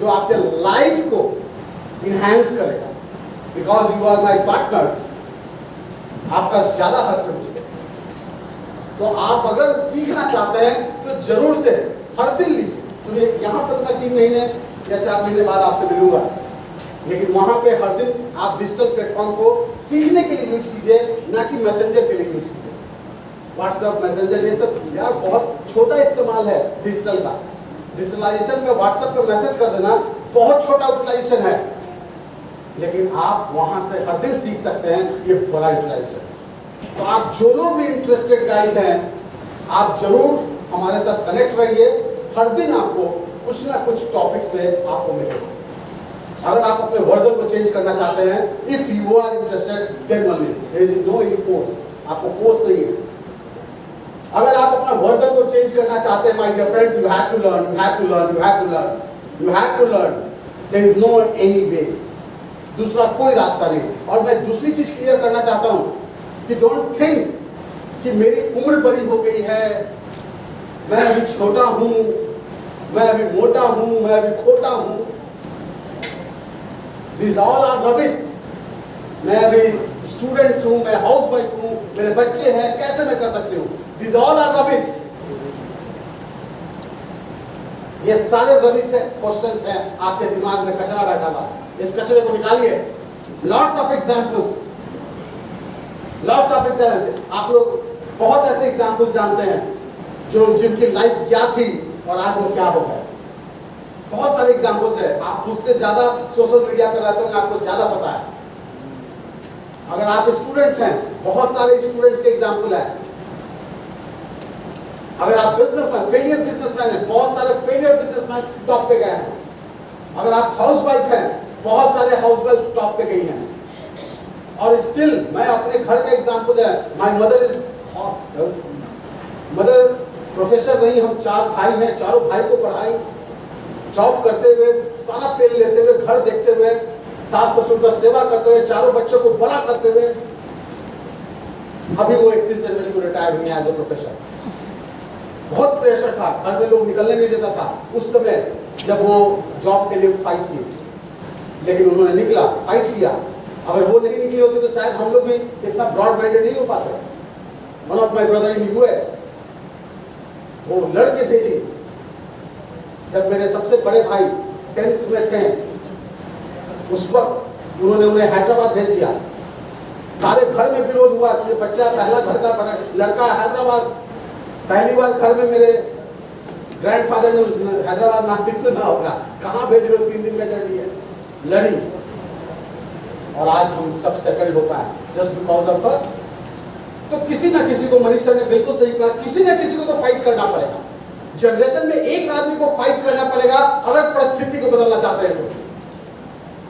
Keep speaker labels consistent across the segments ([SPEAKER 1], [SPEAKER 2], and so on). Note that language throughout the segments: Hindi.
[SPEAKER 1] जो आपके लाइफ को इनहैंस करेगा, because you are my partner, आपका ज्यादा हक है मुझे। तो आप अगर सीखना चाहते हैं तो जरूर से हर दिन लीजिए, क्योंकि यहाँ पर मैं 3 महीने या 4 महीने बाद आपसे मिलूंगा, लेकिन वहां पे हर दिन आप डिजिटल प्लेटफॉर्म को सीखने के लिए यूज कीजिए, ना कि मैसेंजर के लिए यूज कीजिए। व्हाट्सएप, मैसेंजर, ये सब यार बहुत छोटा इस्तेमाल है डिजिटल का। डिजिटलाइजेशन का व्हाट्सएप पे मैसेज कर देना बहुत छोटा यूटिलाइजेशन है, लेकिन आप वहां से हर दिन सीख सकते हैं, ये बड़ा यूटिलाइजेशन है। तो आप जो लोग भी इंटरेस्टेड गाइड हैं, आप जरूर हमारे साथ कनेक्ट रहिए। हर दिन आपको कुछ ना कुछ टॉपिक्स पे आपको मिलेगा। अगर आप अपने वर्जन को चेंज करना चाहते हैं, if you are interested, then only, there is no any force, आपको फोर्स नहीं है। अगर आप अपना वर्जन को चेंज करना चाहते हैं, my dear friends, you have to learn, you have to learn, you have to learn, you have to learn, there is no any way, दूसरा कोई रास्ता नहीं। और मैं दूसरी चीज क्लियर करना चाहता हूं कि डोंट थिंक कि मेरी उम्र बड़ी हो गई है, मैं अभी छोटा हूं, मैं अभी मोटा हूं, मैं अभी खोटा हूं। These all are rubbish। मैं अभी स्टूडेंट्स हूं, मैं हाउस वाइफ हूं, मेरे बच्चे हैं, कैसे मैं कर सकती हूं? These all are rubbish। ये सारे रबिश क्वेश्चंस हैं, आपके दिमाग में कचरा बैठा हुआ है, इस कचरे को निकालिए। Lots of examples, lots of examples. आप लोग बहुत ऐसे एग्जांपल्स जानते हैं जो जिनकी लाइफ क्या थी और आज वो क्या हो गए। बहुत सारे एग्जांपल्स है। आप मुझसे ज्यादा सोशल मीडिया पर रहते हैं, आपको ज्यादा पता है। अगर आप स्टूडेंट्स हैं, बहुत सारे स्टूडेंट्स के एग्जांपल है। अगर आप बिजनेसमैन, फेलियर बिजनेसमैन हैं, बहुत सारे फेलियर बिजनेसमैन टॉप पे गए हैं। अगर आप हाउसवाइफ हैं, बहुत सारे हाउसवाइफ टॉप पे गई हैं। और स्टिल मैं अपने घर का एग्जांपल है। माय मदर प्रोफेसर रही, हम 4 भाई हैं, चारों भाई को पढ़ाई, जॉब करते हुए, सारा पे लेते हुए, घर देखते हुए, सास ससुर का सेवा करते हुए, चारों बच्चों को बड़ा करते हुए, अभी वो 31 जनवरी को रिटायर हुई एज ए प्रोफेसर। बहुत प्रेशर था, घर में लोग निकलने नहीं देता था उस समय जब वो जॉब के लिए फाइट की, लेकिन उन्होंने निकला, फाइट किया। अगर वो नहीं निकली होती तो शायद हम लोग भी इतना ब्रॉड माइंडेड नहीं हो पाते। One of my brother in US, वो लड़के थे जी, जब मेरे सबसे बड़े भाई 10th में थे, उस वक्त उन्होंने उन्हें हैदराबाद भेज दिया। सारे घर में विरोध हुआ कि बच्चा पहला घर का बड़ा लड़का हैदराबाद। पहली बार घर में मेरे ग्रैंडफादर ने हैदराबाद नाम भी सुना होगा, कहाँ भेज रहे हो, 3 दिन का जर्नी है, लड़ी। और आज हम सब सेटल्ड हो पाए जस्ट बिकॉज ऑफ हर। तो किसी ना किसी को, मनीष सर ने बिल्कुल सही कहा, किसी ना किसी को तो फाइट करना पड़ेगा। जनरेशन में एक आदमी को फाइट करना पड़ेगा अगर परिस्थिति को बदलना चाहते हैं तो।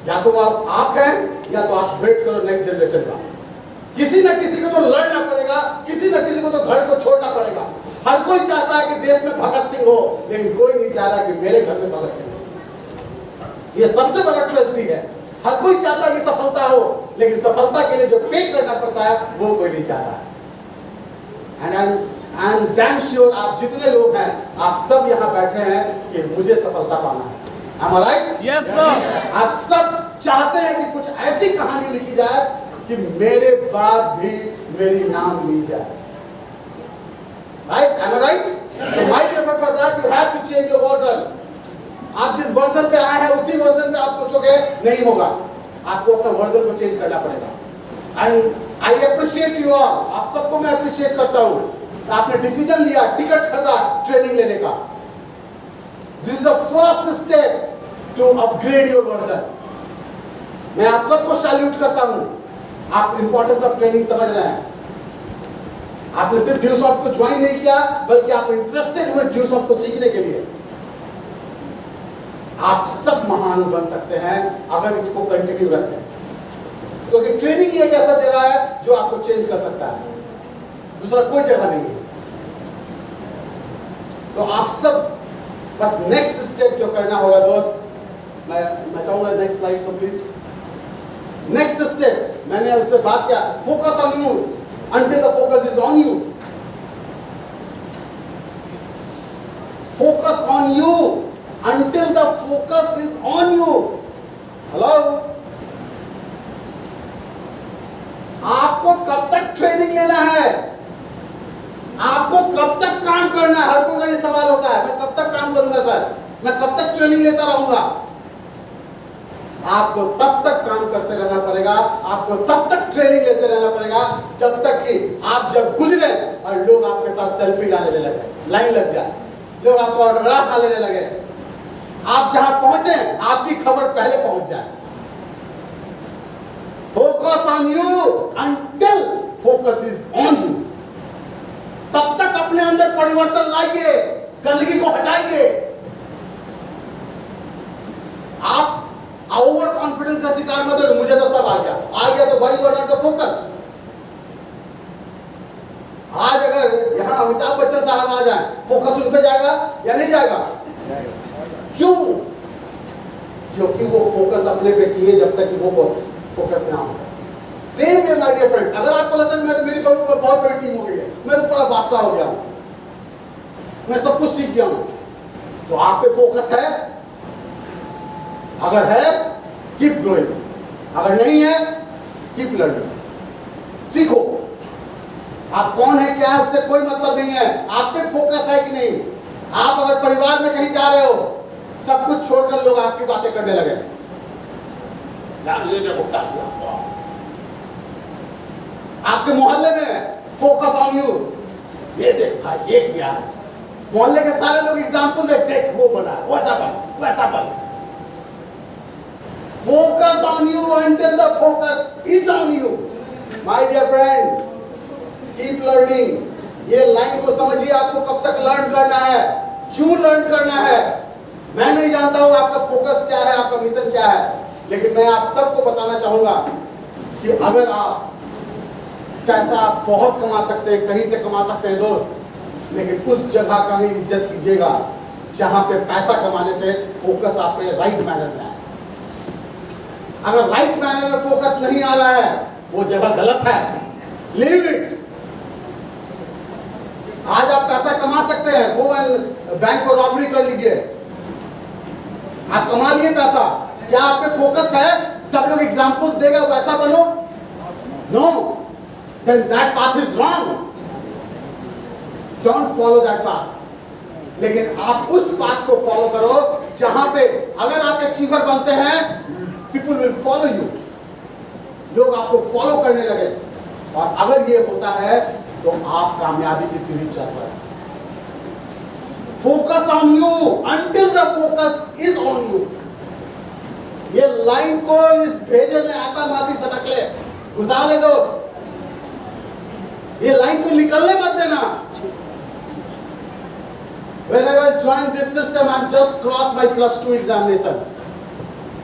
[SPEAKER 1] या तो आप हैं या तो आप वेट करो नेक्स्ट जनरेशन का। किसी ना किसी को तो लड़ना पड़ेगा, किसी ना किसी को तो घर को छोड़ना पड़ेगा। हर कोई चाहता है कि देश में भगत सिंह हो, लेकिन कोई नहीं चाह रहा कि मेरे घर में भगत सिंह हो। ये सबसे बड़ा ट्रेजेडी है। हर कोई चाहता है कि सफलता हो, लेकिन सफलता के लिए जो पे करना पड़ता है वो कोई नहीं चाह रहा है। And I am damn sure आप जितने लोग हैं, आप सब यहाँ बैठे हैं कि मुझे सफलता पाना है। Am I right?
[SPEAKER 2] Yes, sir.
[SPEAKER 1] आप सब चाहते हैं कि कुछ ऐसी कहानी लिखी जाए कि मेरे बाद भी मेरी नाम ली जाए। Right? Am I right? So my dear for that you have to change your version. आप जिस वर्जन पे आए हैं उसी वर्जन पे आप सोचोगे नहीं होगा, आपको अपना वर्जन को चेंज करना पड़ेगा। And I appreciate you all, आप सबको मैं अप्रिशिएट करता हूँ। आपने डिसीजन लिया, टिकट खरीदा ट्रेनिंग लेने का। This is the first step to upgrade your version. मैं आप सबको सैल्यूट करता हूँ। आप इंपॉर्टेंस ऑफ ट्रेनिंग समझ रहे हैं। आपने सिर्फ ड्यूसॉफ्ट को ज्वाइन नहीं किया, बल्कि आप इंटरेस्टेड हुए ड्यूसॉफ्ट को सीखने के लिए। आप सब महान बन सकते हैं अगर इसको कंटिन्यू रखें, क्योंकि ट्रेनिंग ही एक ऐसा जगह है जो आपको चेंज कर सकता है, दूसरा कोई जगह नहीं है। तो आप सब बस नेक्स्ट स्टेप जो करना होगा दोस्त, मैं चाहूंगा next slide so please. Next step मैंने उस पर बात किया, focus on you until the focus is on you. Focus on you until the focus is on you. Hello? आपको कब तक ट्रेनिंग लेना है? आपको कब तक काम करना है? हर कोई का ये सवाल होता है, मैं कब तक काम करूंगा सर? मैं कब तक ट्रेनिंग लेता रहूंगा? आपको तब तक काम करते रहना पड़ेगा, आपको तब तक ट्रेनिंग लेते रहना पड़ेगा जब तक कि आप जब गुजरे और लोग आपके साथ सेल्फी डालने लगे, लाइन लग जाए, लोग आपको ऑटोग्राफ डालने लगे, आप जहां पहुंचे आपकी खबर पहले पहुंच जाए। Focus on you until focus is on you. तब तक अपने अंदर परिवर्तन लाइए, गंदगी को हटाइए। आप ओवर कॉन्फिडेंस का शिकार मत हो, मुझे तो सब आ गया तो भाई you are not the focus. आज अगर यहां अमिताभ बच्चन साहब आ जाए, फोकस उन पे जाएगा या नहीं जाएगा? क्यों? क्योंकि वो फोकस अपने पे किए जब तक कि वो फोकस ना हो। Same way my dear friends, अगर आपको लगता है मैं तो मेरी बहुत बड़ी टीम हो गई है, मैं तो बड़ा बादशाह हो गया हूं, मैं सब कुछ सीख गया हूं, तो आप पे फोकस है? अगर है कीप ग्रोइंग, अगर नहीं है कीप लर्निंग। सीखो, आप कौन है क्या है उससे कोई मतलब नहीं है, आप पे फोकस है कि नहीं। आप अगर परिवार में कहीं जा रहे हो, सब कुछ छोड़कर लोग आपकी बातें करने लगे, आपके मोहल्ले में फोकस ऑन यू, ये देख भाई ये किया है, मोहल्ले के सारे लोग एग्जाम्पल देख वो बना, वैसा बन वैसा बन। Focus on you until the focus is on you. My dear friend, keep learning. ये लाइन को समझिए, आपको कब तक लर्न करना है, क्यों लर्न करना है। मैं नहीं जानता हूँ आपका फोकस क्या है, आपका मिशन क्या है, लेकिन मैं आप सबको बताना चाहूंगा कि अगर आप पैसा आप बहुत कमा सकते हैं, कहीं से कमा सकते हैं दोस्त, लेकिन उस जगह का ही इज्जत कीजिएगा जहां पे पैसा कमाने से फोकस आप पे राइट मैनर में है। अगर राइट मैनर में फोकस नहीं आ रहा है, वो जगह गलत है, लीव इट। आज आप पैसा कमा सकते हैं, गो एंड बैंक को रॉबरी कर लीजिए, आप कमा लिए पैसा, क्या आप पे फोकस है? सब लोग एग्जांपल्स देगा वैसा बनो? No, then that path is wrong, don't follow that path. लेकिन आप उस पाथ को फॉलो करो जहां पे अगर आप अचीवर बनते हैं, people will follow you, लोग आपको फॉलो करने लगे, और अगर ये होता है तो आप कामयाबी की सीढ़ी चढ़ रहे हैं। Focus on you until the focus is on you. ये लाइन को इस भेजे में आता माफी सटक ले, घुसा ले दो, ये लाइन को निकलने मत देना। When I was joined this system, I just crossed my +2 examination.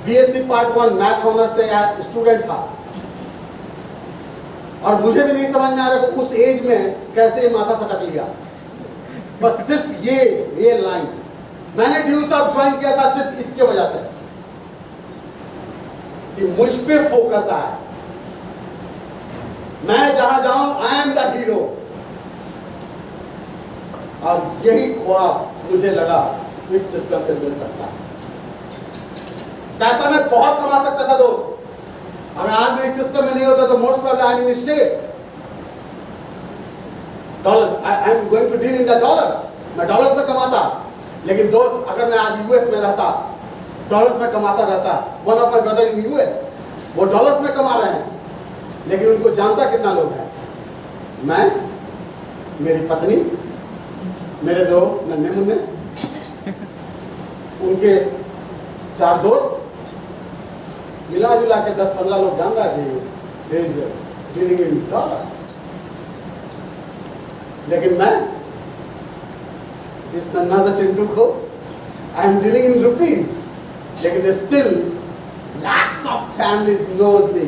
[SPEAKER 1] BSc Part 1 math honours से स्टूडेंट था, और मुझे भी नहीं समझ में आ रहा कि उस एज में कैसे माथा सटक लिया। बस सिर्फ ये लाइन, मैंने ड्यू साहब ज्वाइन किया था सिर्फ इसके वजह से कि मुझ पे फोकस आए, मैं जहां जाऊं आई एम द हीरो। और यही ख्वाब मुझे लगा इस सिस्टम से मिल सकता है। पैसा मैं बहुत कमा सकता था दोस्त, अगर आज मैं इस सिस्टम में नहीं होता तो most probably I am in States, dollar, I am going to deal in the dollars, मैं डॉलर्स में कमाता। लेकिन दोस्त अगर मैं आज यूएस में रहता, डॉलर्स में कमाता रहता, one of my brother in US, वो डॉलर्स में कमा रहे हैं, लेकिन उनको जानता कितना लोग हैं? मैं, मेरी पत्नी, मेरे दो नन्हे मुन्ने, उनके 4 दोस्त, मिला जुला के 10-15 लोग जान रहा है कि इज डीलिंग इन डॉलर्स। लेकिन मैं इस नन्हा सा चिंटू को I am dealing in rupees, लेकिन still lakhs of families knows me.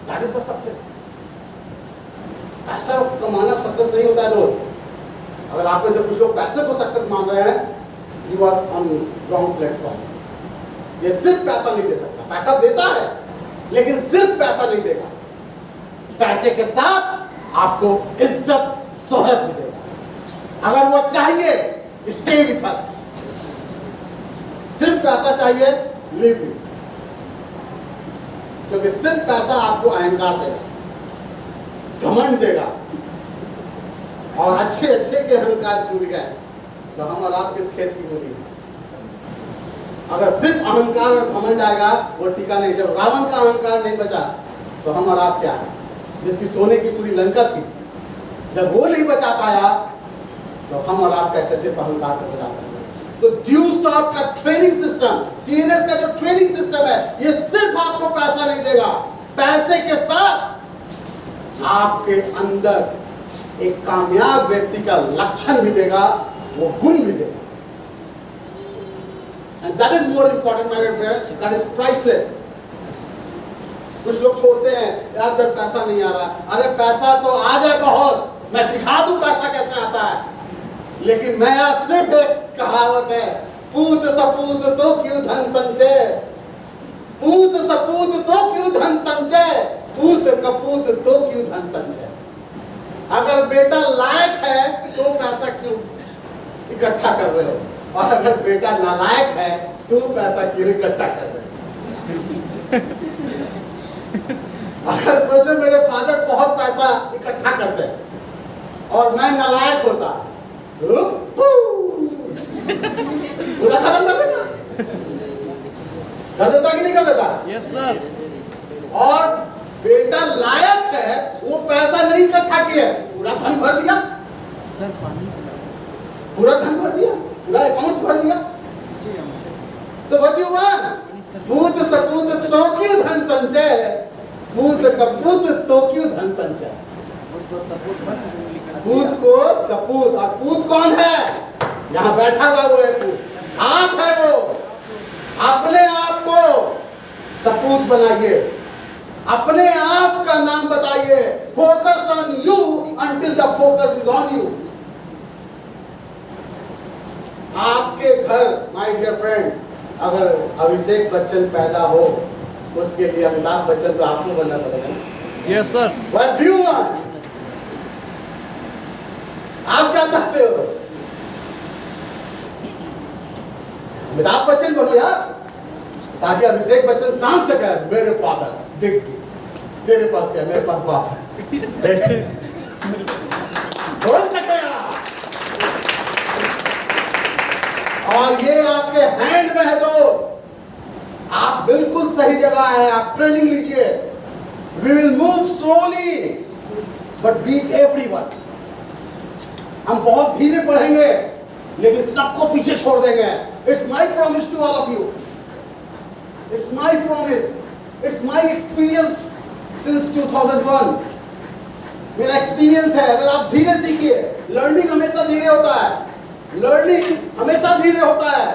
[SPEAKER 1] That is the success. पैसा कमाना सक्सेस नहीं होता है दोस्त। अगर आप में से कुछ लोग पैसे को सक्सेस मान रहे हैं, you are on wrong platform. ये सिर्फ पैसा नहीं दे सकता, पैसा देता है लेकिन सिर्फ पैसा नहीं देगा। पैसे के साथ आपको इज्जत शोहरत भी देगा। अगर वो चाहिए स्टे विथ अस, सिर्फ पैसा चाहिए लीव मी, क्योंकि सिर्फ पैसा आपको अहंकार देगा, घमंड देगा, और अच्छे अच्छे के अहंकार टूट गए तो हम और आप किस खेत की मूली। अगर सिर्फ अहंकार और घमंड आएगा वो टिका नहीं। जब रावण का अहंकार नहीं बचा तो हम और आप क्या है, जिसकी सोने की पूरी लंका थी, जब वो नहीं बचा पाया तो हम और आप कैसे सिर्फ अहंकार को बचा सकते हैं। तो ड्यू सॉर्ट का ट्रेनिंग सिस्टम, सीएनएस का जो ट्रेनिंग सिस्टम है, ये सिर्फ आपको पैसा नहीं देगा, पैसे के साथ आपके अंदर एक कामयाब व्यक्ति का लक्षण भी देगा, वो गुण भी देगा। And that is more important, my dear friend. That is priceless. कुछ लोग छोड़ते हैं, यार सर पैसा नहीं आ रहा। अरे पैसा तो आ जाए बहुत, मैं सिखा दूं पैसा कैसे आता है। लेकिन मैं आज सिर्फ एक कहावत है, पूत सपूत तो क्यों धन संचय, पूत सपूत तो क्यों धन संचय, पूत कपूत तो क्यों धन संचय। अगर बेटा लायक है तो पैसा क्यों इकट्ठा कर रहे हो, और अगर बेटा नालायक है तो पैसा क्यों इकट्ठा कर रहे हो। अगर सोचो मेरे फादर बहुत पैसा इकट्ठा करते हैं और मैं नालायक होता, पूरा खत्म कर देता, कि नहीं कर देता?
[SPEAKER 2] Yes sir.
[SPEAKER 1] और बेटा लायक है, वो पैसा नहीं इकट्ठा किया, पूरा धन भर दिया
[SPEAKER 2] सर, पानी
[SPEAKER 1] पूरा धन भर दिया, पूरा अकाउंट भर दिया। तो what you want? पूत सपूत तो क्यों धन संचय, पूत कपूत तो क्यों धन संचय। पूत को सपूत, और पूत कौन है? यहाँ बैठा हुआ वो है पूत, आप है वो। अपने आप को सपूत बनाइए, अपने आप का नाम बताइए। Focus on you until the focus is on you. आपके घर, माय डियर फ्रेंड, अगर अभिषेक बच्चन पैदा हो, उसके लिए अमिताभ बच्चन तो आपको बनना पड़ेगा।
[SPEAKER 2] Yes sir.
[SPEAKER 1] What do you want? आप क्या चाहते हो? अमिताभ बच्चन बनो यार, ताकि अभिषेक बच्चन सांस से कहे मेरे फादर बिग, तेरे पास क्या, मेरे पास बाप है, देख बोल सके आप। और ये आपके हैंड में है दोस्त, आप बिल्कुल सही जगह हैं, आप ट्रेनिंग लीजिए। We will move slowly but beat everyone. हम बहुत धीरे पढ़ेंगे लेकिन सबको पीछे छोड़ देंगे। It's my promise to all of you, it's my promise, it's my experience since 2001। मेरा एक्सपीरियंस है। अगर आप धीरे सीखिए, लर्निंग हमेशा धीरे होता है, लर्निंग हमेशा धीरे होता है,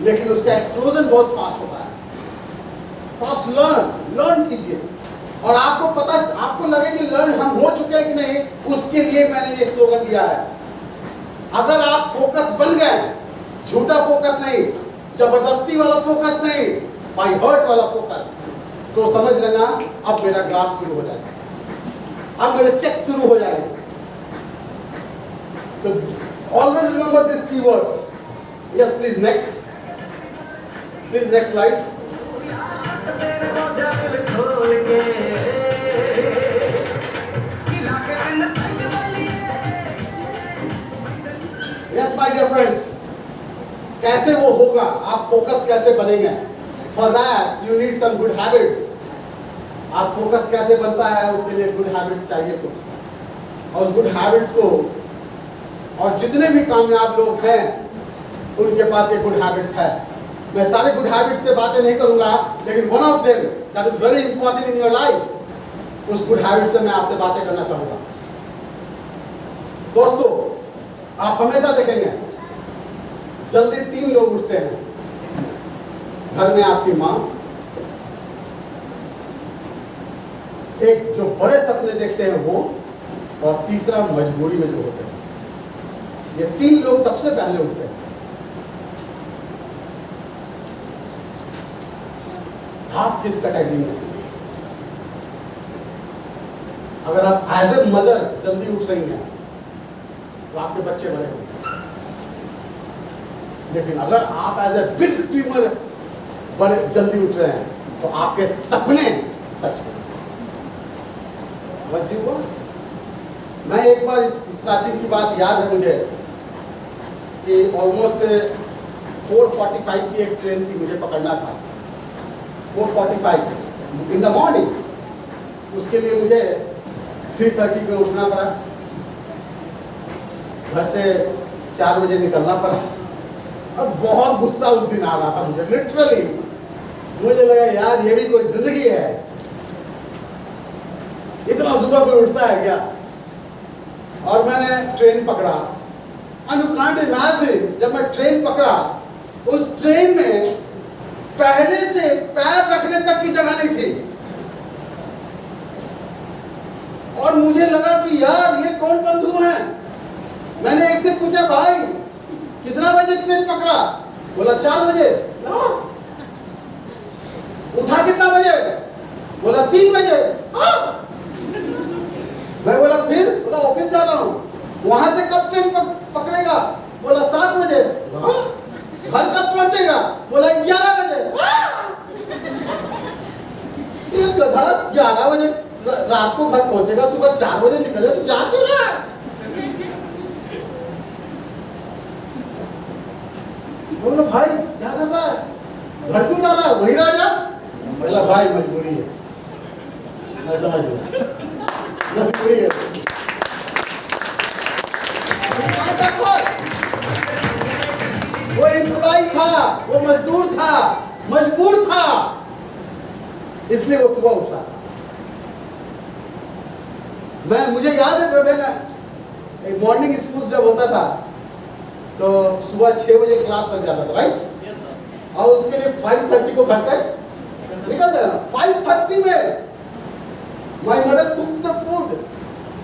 [SPEAKER 1] लेकिन उसका एक्सप्लोजन बहुत फास्ट होता है। फास्ट लर्न कीजिए। और आपको पता, आपको लगे कि लर्न हम हो चुके हैं कि नहीं, उसके लिए मैंने ये स्लोगन दिया है। अगर आप फोकस बन गए, झूठा फोकस नहीं, जबरदस्ती वाला फोकस नहीं, बाय हार्ट वाला फोकस, तो समझ लेना अब मेरा ग्राफ शुरू हो जाएगा, अब मेरे चेक शुरू हो जाएंगे। तो always remember this keywords. Yes please next, please next slide. Yes my dear friends, कैसे वो होगा, आप फोकस कैसे बनेंगे? For that you need some good habits. आप फोकस कैसे बनता है, उसके लिए गुड हैबिट्स चाहिए कुछ, और उस गुड हैबिट्स को, और जितने भी कामयाब लोग हैं उनके पास ये गुड हैबिट्स है। मैं सारे गुड हैबिट्स पे बातें नहीं करूंगा, लेकिन one of them that is very important in your life, उस गुड हैबिट्स पे मैं आपसे बातें करना चाहूंगा। दोस्तों, आप हमेशा देखेंगे जल्दी 3 लोग उठते हैं। घर में आपकी माँ, एक जो बड़े सपने देखते हैं वो, और तीसरा मजबूरी में जो होते हैं। ये 3 लोग सबसे पहले उठते हैं। आप किस कैटेगरी में हैं? अगर आप एज ए मदर जल्दी उठ रही हैं तो आपके बच्चे बड़े होंगे, लेकिन अगर आप एज ए बिग ड्रीमर बड़े जल्दी उठ रहे हैं तो आपके सपने सच होंगे। What do you want? मैं एक बार स्टार्टिंग की बात याद है मुझे कि ऑलमोस्ट 4:45 की एक ट्रेन थी, मुझे पकड़ना था 4:45 इन द मॉर्निंग। उसके लिए मुझे 3:30 पे उठना पड़ा, घर से 4 बजे निकलना पड़ा और बहुत गुस्सा उस दिन आ रहा था मुझे, लिटरली मुझे लगा यार ये भी कोई जिंदगी है, इतना सुबह कोई उठता है क्या। और मैं ट्रेन पकड़ा, and you can't imagine, जब मैं ट्रेन पकड़ा उस ट्रेन में पहले से पैर रखने तक की जगह नहीं थी और मुझे लगा कि यार ये कौन बंधु है। मैंने एक से पूछा भाई कितना बजे ट्रेन पकड़ा, बोला 4 बजे। उठा कितना बजे, बोला 3 बजे। मैं बोला फिर, बोला ऑफिस जा रहा हूँ। वहां से कब ट्रेन पकड़ेगा, बोला 7 बजे। घर कब पहुंचेगा, बोला 11 बजे। ये गधा 11 बजे रात को घर पहुंचेगा, सुबह 4 बजे निकले तो जा क्यों रहा है। बोला भाई क्या कर रहा है, घर क्यों जा रहा है, वही रह जा। बोला भाई मजबूरी है, मैं समझ गया मजबूरी है। वो एम्प्लॉय था, वो मजदूर था, मजबूर था, इसलिए वो सुबह उठ रहा था। मुझे याद है मैंने मॉर्निंग स्कूल जब होता था तो सुबह 6 बजे क्लास लग जाता था, राइट। और उसके लिए 5:30 को घर से निकल जाना। 5:30 में my mother cook the food,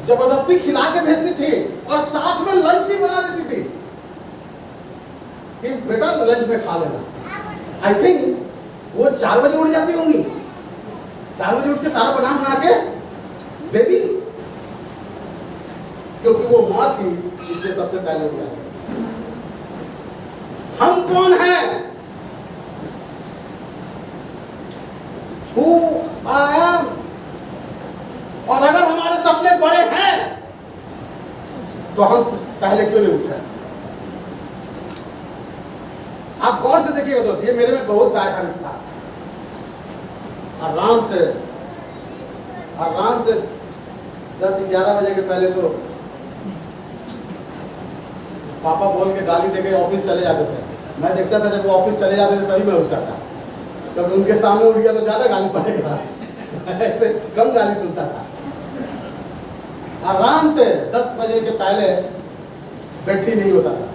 [SPEAKER 1] जबरदस्ती खिला के भेजती थी और साथ में लंच भी बना देती थी कि बेटा लंच में खा लेना। आई थिंक वो 4 बजे उठ जाती होंगी, 4 बजे उठ के सारा बना के दे दी, क्योंकि वो माँ थी इसलिए सबसे पहले उठ जाती। हम कौन हैं, Who I am? और अगर हमारे सपने बड़े हैं तो हम पहले क्यों नहीं उठ रहे। आप गौर से देखिएगा दोस्त, ये मेरे में बहुत बैड हैबिट था। आराम से 10-11 बजे के पहले तो पापा बोल के गाली देके ऑफिस चले जाते थे। मैं देखता था जब वो ऑफिस चले जाते थे तभी मैं उठता था, तब उनके सामने उठ गया तो ज्यादा गाली पड़ेगा ऐसे कम गाली सुनता था। आराम से 10 बजे के पहले बेड नहीं होता था।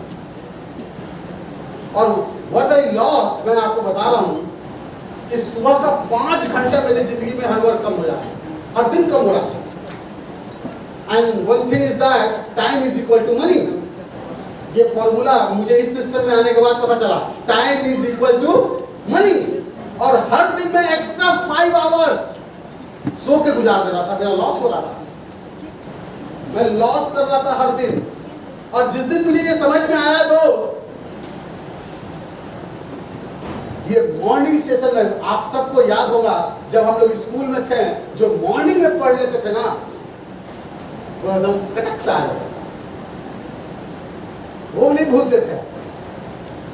[SPEAKER 1] और व्हाट आई लॉस्ट, मैं आपको बता रहा हूँ कि सुबह का 5 घंटा मेरी जिंदगी में हर बार कम हो जाता है, हर दिन कम हो रहा है। And one thing is that time is equal to money. ये फॉर्मूला मुझे इस सिस्टम में आने के बाद पता चला, time is equal to money. और हर दिन मैं एक्स्ट्रा 5 आवर्स सो के गुजार दे रहा था, मेरा लॉस हो रहा था, मैं लॉस कर रहा था हर दिन। और जिस दिन मुझे ये समझ में आया तो ये मॉर्निंग सेशन में, आप सबको याद होगा जब हम लोग स्कूल में थे, जो मॉर्निंग में पढ़ लेते थे ना, वो एकदम कटक सा आ जाता था, वो नहीं भूलते थे।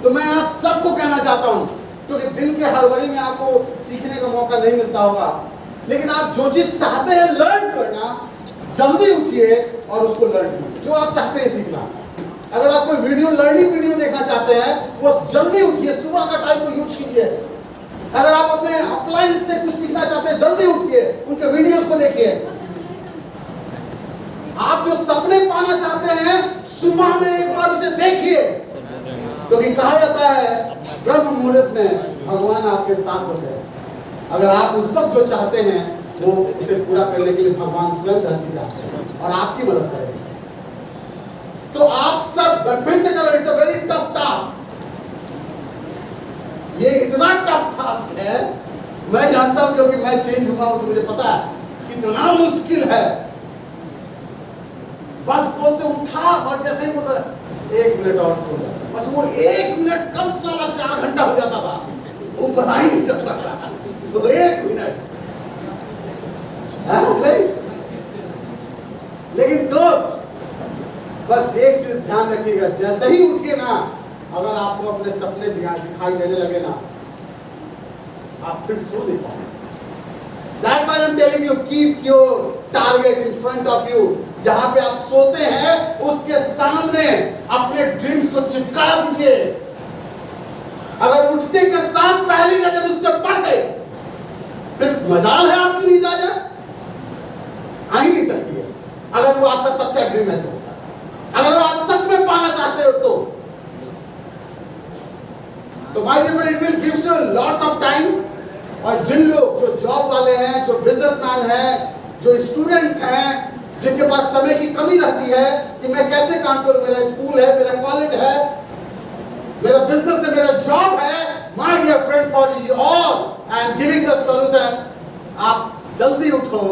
[SPEAKER 1] तो मैं आप सबको कहना चाहता हूं, क्योंकि दिन के हड़बड़ी में आपको सीखने का मौका नहीं मिलता होगा, लेकिन आप जो चीज चाहते हैं लर्न करना, जल्दी उठिए और उसको लर्न कीजिए। जो आप चाहते हैं सीखना, अगर आप कोई वीडियो लर्निंग वीडियो देखना चाहते हैं, वो जल्दी उठिए, सुबह का टाइम को यूज कीजिए। अगर आप अपने अप्लायंस से कुछ सीखना चाहते हैं, जल्दी उठिए, उनके वीडियोस को देखिए। आप जो सपने पाना चाहते हैं, सुबह में एक बार उसे देखिए, क्योंकि कहा जाता है ब्रह्म मुहूर्त में भगवान आपके साथ होते हैं। अगर आप उस वक्त जो चाहते हैं वो उसे पूरा करने के लिए भगवान स्वयं धरती पे आते हैं और आपकी मदद करेंगे। तो आप सब फिर से करो, it's a very tough task. ये इतना टफ टास्क है, मैं जानता हूं क्योंकि मैं चेंज हुआ हूं, तो मुझे पता है कितना मुश्किल है और जैसे ही बोलता 1 मिनट और सो जा, बस वो 1 मिनट कब साला 4 घंटा हो जाता था, वो पता ही नहीं चलता था। तो 1 मिनट लेकिन दोस्त बस एक चीज ध्यान रखिएगा, जैसे ही उठिए ना, अगर आपको अपने सपने दिखाई देने लगे ना, आप फिर सो नहीं पाओगे। That's why I'm telling you, keep your target in front of you. जहां पे आप सोते हैं उसके सामने अपने ड्रीम्स को चिपका दीजिए। अगर उठते के साथ पहली नजर उस पर पड़ गई, फिर मजाल है आपकी नींद आ जाए, आ ही नहीं सकती है। अगर वो आपका सच्चा ड्रीम है तो, अगर वो आप सच में पाना चाहते हो तो my dear friend, it will gives you lots of time. और जिन लोग जो जॉब वाले हैं, जो बिजनेसमैन हैं, जो स्टूडेंट्स हैं, जिनके पास समय की कमी रहती है कि मैं कैसे काम करूं, मेरा स्कूल है, मेरा कॉलेज है, मेरा बिजनेस है, मेरा जॉब है, my dear friend, for you all I am giving the solution. आप जल्दी उठो।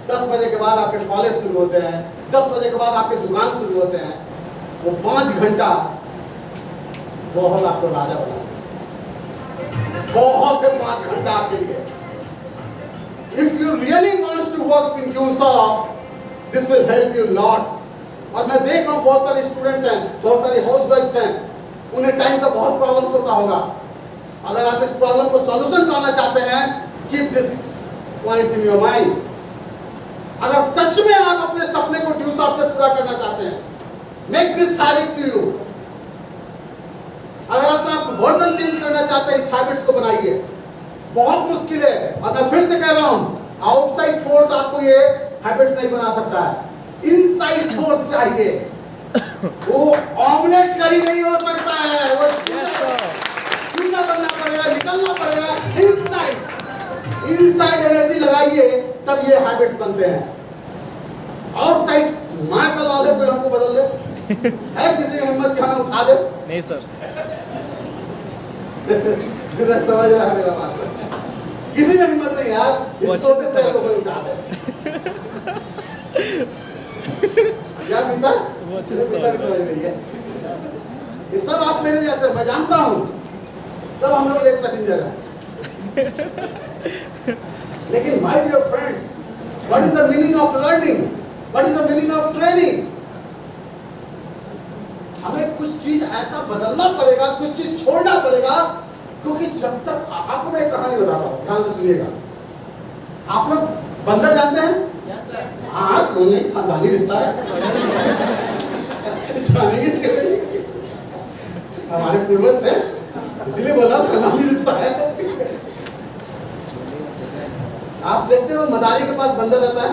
[SPEAKER 1] 10 बजे के बाद आपके कॉलेज शुरू होते हैं, 10 बजे के बाद आपके दुकान शुरू होते हैं। वो 5 घंटा बहुत आपको राजा बना, बहुत है 5 घंटा आपके लिए। If you really wants to work in QSOF, this will help you lots. और मैं देख रहा हूँ बहुत सारे स्टूडेंट्स हैं, बहुत सारी हाउसवाइफ्स हैं, उन्हें टाइम का बहुत प्रॉब्लम्स होता होगा। अगर आप इस प्रॉब्लम को सॉल्यूशन पाना चाहते हैं, keep this points in your mind. अगर सच में आप अपने सपने को QSOF से पूरा करना चाहते हैं, make this habit to you. अगर आप वर्जन चेंज करना चाहते हैं, इस हैबिट्स को बनाइए। बहुत मुश्किल है, और मैं फिर से कह रहा हूं, आउटसाइड फोर्स आपको ये हैबिट्स नहीं बना सकता है, इनसाइड फोर्स चाहिए। वो ऑमलेट करी नहीं हो सकता है, वो सीधा बनना पड़ेगा, निकलना पड़ेगा इनसाइड एनर्जी लगाइए, तब ये हैबिट्स बनते हैं। आउटसाइड माँ का लॉ कोई हमको बदल दे, है किसी की हिम्मत कि हमें उठा दे?
[SPEAKER 2] नहीं सर।
[SPEAKER 1] सूरज समझ रहा है मेरा बात, किसी में हिम्मत नहीं यार, इस सोते से तो कोई उठा दे। क्या पिता? वो पिता की समझ रही है। ये सब आप मेरे जैसे, मैं जानता हूँ, सब हम लोग लेट पैसेंजर हैं। लेकिन my dear friends, what is the meaning of learning? What is the meaning of training? हमें कुछ चीज ऐसा बदलना पड़ेगा, कुछ चीज छोड़ना पड़ेगा, क्योंकि जब तक आपको मैं एक कहानी बताता हूँ, ध्यान से सुनिएगा। आप लोग बंदर जानते हैं? हाँ, क्यों नहीं, खानदानी रिश्ता है। जानेंगे, हमारे पूर्वज थे, इसीलिए बोला खानदानी रिश्ता है। आप देखते हो मदारी के पास बंदर रहता है,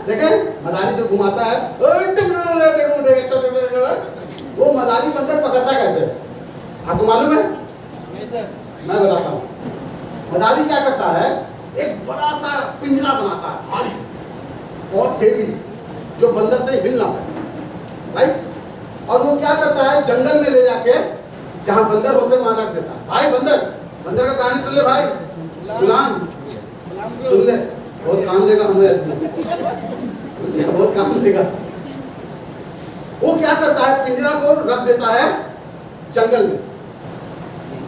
[SPEAKER 1] देखे मदारी जो घुमाता है, वो मदारी बंदर पकड़ता कैसे? आपको मालूम है? मैं बताता हूँ। मदारी क्या करता है, एक बड़ा सा पिंजरा बनाता है, भारी, बहुत हेवी, जो बंदर से हिल ना सके, राइट? और वो क्या करता है, जंगल में ले जाके जहाँ बंदर होते हैं वहां रख देता है। भाई बंदर का कहानी सुन ले भाई, गुलाम सुन ले, बहुत काम देगा हमें, बहुत काम देगा। वो क्या करता है, पिंजरा को रख देता है जंगल में,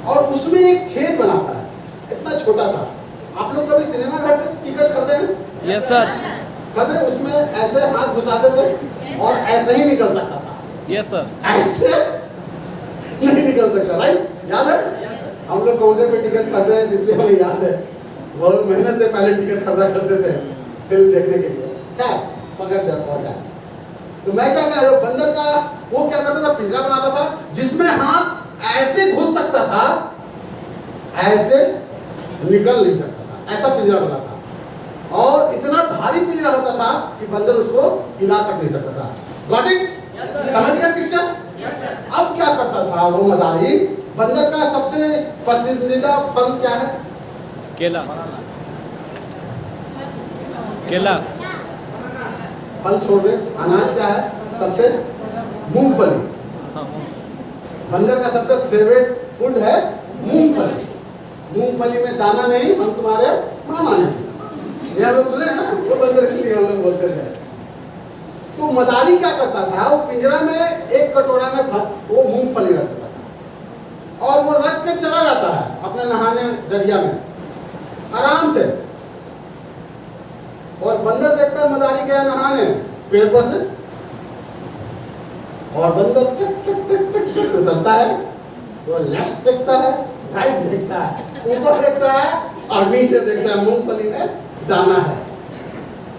[SPEAKER 1] और उसमें एक छेद बनाता है, इतना छोटा सा। आप लोग कभी सिनेमा घर से टिकट खरीदे हैं?
[SPEAKER 2] Yes sir.
[SPEAKER 1] खरीदे, उसमें ऐसे हाथ घुसाते थे और ऐसे ही निकल सकता था।
[SPEAKER 2] Yes sir.
[SPEAKER 1] ऐसे नहीं निकल सकता, राइट? याद है? हम लोग काउंटर पे टिकट खरीदे हैं, इसलिए हमें याद है। बहुत मेहनत से पहले टिकट खरीदा करते थे फिल्म देखने के लिए। क्या पकड़ दिया पहुंचा। तो मैं क्या कह रहा हूँ, बंदर का वो क्या करता था, पिंजरा बनाता था जिसमें हाथ ऐसे घुस सकता था, ऐसे निकल नहीं सकता था, ऐसा पिंजरा बना था। और इतना भारी पिंजरा होता था कि बंदर उसको हिला तक नहीं सकता था। Got it? समझ गए पिक्चर? अब क्या करता था वो मदारी, बंदर का सबसे पसंदीदा फल क्या है?
[SPEAKER 2] केला। केला।
[SPEAKER 1] फल छोड़ दे, अनाज क्या है सबसे? मूंगफली। बंदर का सबसे फेवरेट फूड है मूंगफली। मूंगफली में दाना नहीं, हम तुम्हारे मामा नहीं। ये लोग सुने ना, वो बंदर के लिए हम लोग बोलते थे। तो मदारी क्या करता था, वो पिंजरा में एक कटोरा में वो मूंगफली रख देता था और वो रख के चला जाता है अपने नहाने दरिया में आराम से। और बंदर देखता है मदारी गया नहाने पेड़ पर से, और बंदर टिक टिक टिक टिक टिक उतरता है, वो लेफ्ट देखता है, राइट देखता है, ऊपर देखता है और नीचे देखता है, मूंगफली में दाना है,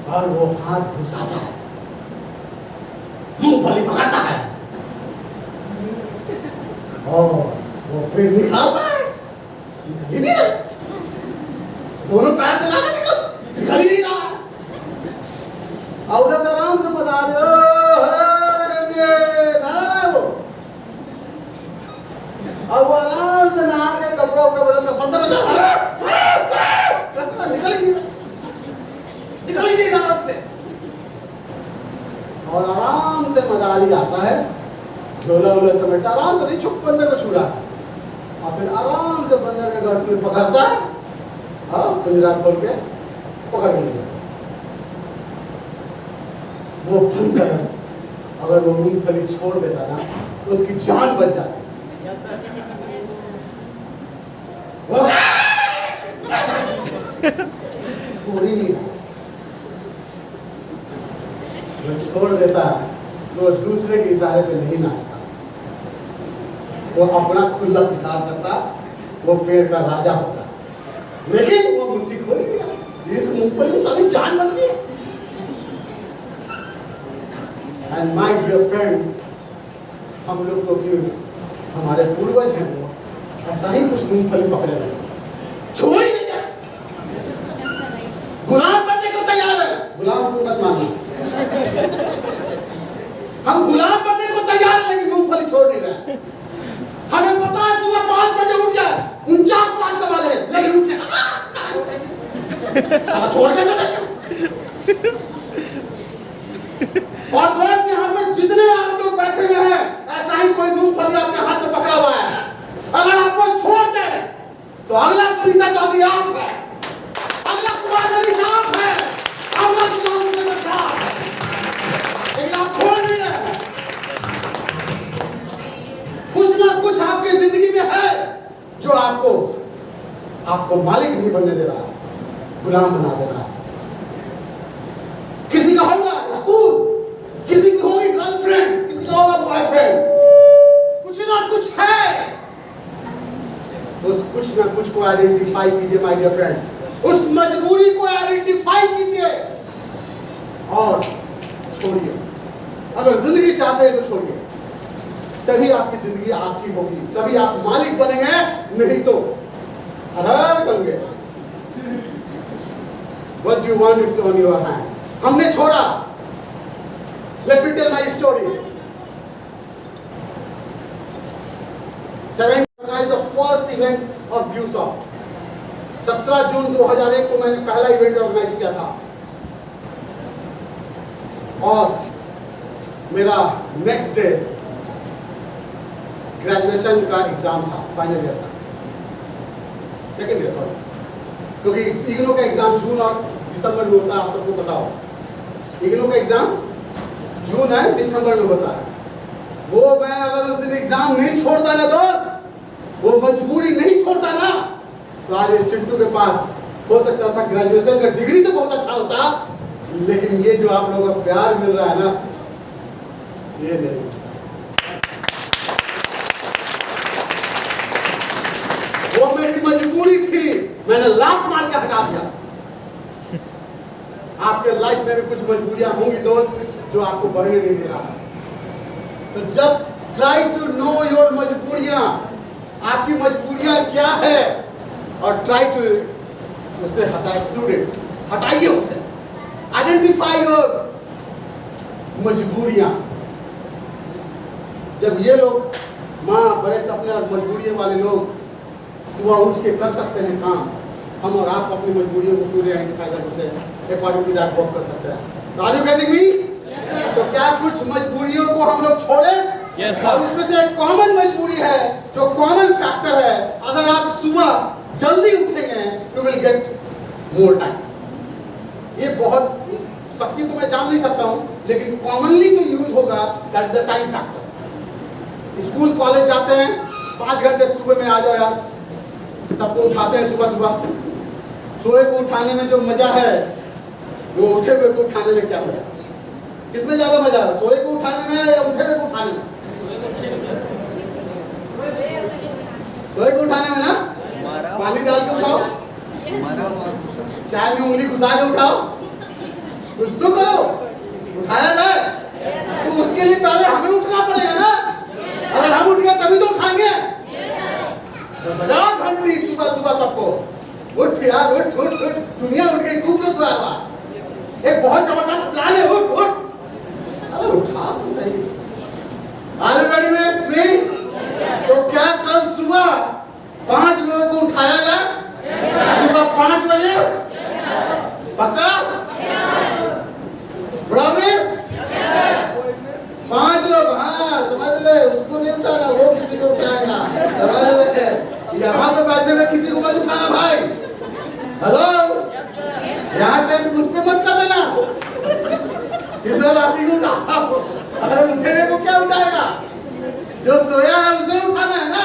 [SPEAKER 1] और वो हाथ घुसाता है, मूंगफली पकड़ता है और वो फिर निकालता है, निकल ही नहीं रहा, दोनों पैर से लाकर निकल ही नहीं रहा। और उधर से आराम से मदारी अब वो आराम से नहा के कपड़ा उपड़ा बदल के बंदर बचा निकल ही नहीं रहा से। और आराम से मदारी आता है, झोला उला समेटता, आराम से नहीं छुप बंदर को छू रहा है, और फिर आराम से बंदर के गर्दन में पकड़ता है, हाँ पिंजरा खोल के पकड़ के ले जाता है। वो बंदर अगर वो मूंगफली छोड़ देता ना तो उसकी जान बच जाती। थोड़ी नहीं वो छोड़ देता तो दूसरे के इशारे पे नहीं नाचता, वो अपना खुला शिकार करता, वो पेड़ का राजा होता, लेकिन वो मुट्ठी खोली नहीं, इस मूंगफली में सारी जान बसी है। एंड माय डियर फ्रेंड, हम लोग तो कि हमारे पूर्वज हैं वो ऐसा ही कुछ मूंगफली पकड़े रहे, छोड़ ही नहीं, गुलाम बनने को तैयार है, गुलाम को मत मानो, हम गुलाम बनने को तैयार है लेकिन मूंगफली छोड़ नहीं रहे। हमें पता है सुबह 5 बजे उठ जाए, 49 लाख कमा ले, लेकिन उठे छोड़ के और दोस्त यहाँ पे जितने आप लोग बैठे हुए हैं ऐसा ही कोई मूंगफली आपके हाथ में पकड़ा हुआ है, अगर आपको छोड़ दे तो अगला सुनीता चौधरी आप है, अगला कुमार अली साहब है, अगला सुनीता साहब है, लेकिन आप छोड़ नहीं रहे। कुछ ना कुछ आपकी जिंदगी में है जो आपको मालिक नहीं बनने दे रहा है, गुलाम बना दे रहा है। किसी का होगा स्कूल, किसी की होगी गर्लफ्रेंड, किसी का होगा बॉयफ्रेंड, कुछ ना कुछ है, उस कुछ ना कुछ को आइडेंटिफाई कीजिए माय डियर फ्रेंड, उस मजबूरी को आइडेंटिफाई कीजिए और छोड़िए। अगर जिंदगी चाहते हैं तो छोड़िए, तभी आपकी जिंदगी आपकी होगी, तभी आप मालिक बनेंगे, नहीं तो अधर Gange. What do you want? It's on your hand. हमने छोड़ा। Let me tell my story. 7 organized the first event of DUSOP. 17 जून 2001 को मैंने पहला इवेंट ऑर्गेनाइज किया था और मेरा नेक्स्ट डे ग्रेजुएशन का एग्जाम था, फाइनल ईयर था, सेकेंड ईयर सॉरी, क्योंकि इग्नो का एग्जाम जून और दिसंबर में होता है, आप सबको पता हो। इग्नो का एग्जाम जून है, दिसंबर में होता है। वो मैं अगर उस दिन एग्जाम नहीं छोड़ता ना दोस्त, वो मजबूरी नहीं छोड़ता ना, तो आज इस चिंटू के पास हो सकता था ग्रेजुएशन का डिग्री तो बहुत अच्छा होता, लेकिन ये जो आप लोगों का प्यार मिल रहा है ना, ये नहीं। वो मेरी मजबूरी थी, मैंने लात मार के हटा दिया। आपके लाइफ में भी कुछ मजबूरियां होंगी दोस्त, जो आपको बढ़ने नहीं दे रहा है। तो just try to know your मजबूरियां, आपकी मजबूरियां क्या है, और ट्राई टू उससे एक्सक्लूडेड, हटाइए उसे, आइडेंटिफाई योर मजबूरियां। जब ये लोग माँ बड़े सपने और मजबूरियों वाले लोग सुबह उठ के कर सकते हैं काम, हम और आप अपनी मजबूरियों को पूरे आइडेंटिफाई कर उसे अकॉर्डिंग टू दैट वर्क कर सकते हैं। Are you getting me? तो क्या कुछ मजबूरियों को हम लोग छोड़े?
[SPEAKER 2] Yes, sir.
[SPEAKER 1] और इसमें से एक कॉमन मजबूरी है, जो कॉमन फैक्टर है, अगर आप सुबह जल्दी उठेंगे you will get more time. ये बहुत सबकी तो मैं जान नहीं सकता हूँ, लेकिन कॉमनली जो यूज होगा that is the time factor. School college जाते हैं 5 घंटे सुबह में आ जाओ यार, सबको उठाते हैं सुबह सुबह। सोए को उठाने में जो मजा है वो उठे हुए को उठाने में क्या मजा? किसमें ज्यादा मजा है, सोए को उठाने में या उठे हुए को उठाने में? सोए को उठाने में ना, पानी डाल के उठाओ, चाय में उंगली घुसा के उठाओ, कुछ तो करो, उठाया जाए तो उसके लिए पहले हमें उठना पड़ेगा ना। अगर हम उठ गए तभी तो उठाएंगे। तो बजाओ घंटी सुबह सुबह सबको, उठ यार उठ उठ उठ, दुनिया उठ गई, तू क्यों सोया हुआ? एक बहुत जबरदस्त प्लान है, उठ उठ, अरे उठा तो सही। आर यू रेडी में 3? तो क्या कल सुबह 5 लोगों को उठाया जाए? सुबह 5 बजे? पक्का? प्रॉमिस? 5 लोग, हाँ समझ ले, उसको नहीं उठाना, वो किसी को उठाएगा, समझ ले। यहाँ पे बैठे हुए किसी को मत उठाना भाई। हेलो, यहाँ टेस्ट मुझ पे मत कर देना, किसी और आदमी को उठाओ। अगर उठेने को क्या उठाएगा? जो सोया है उसे उठाना है ना।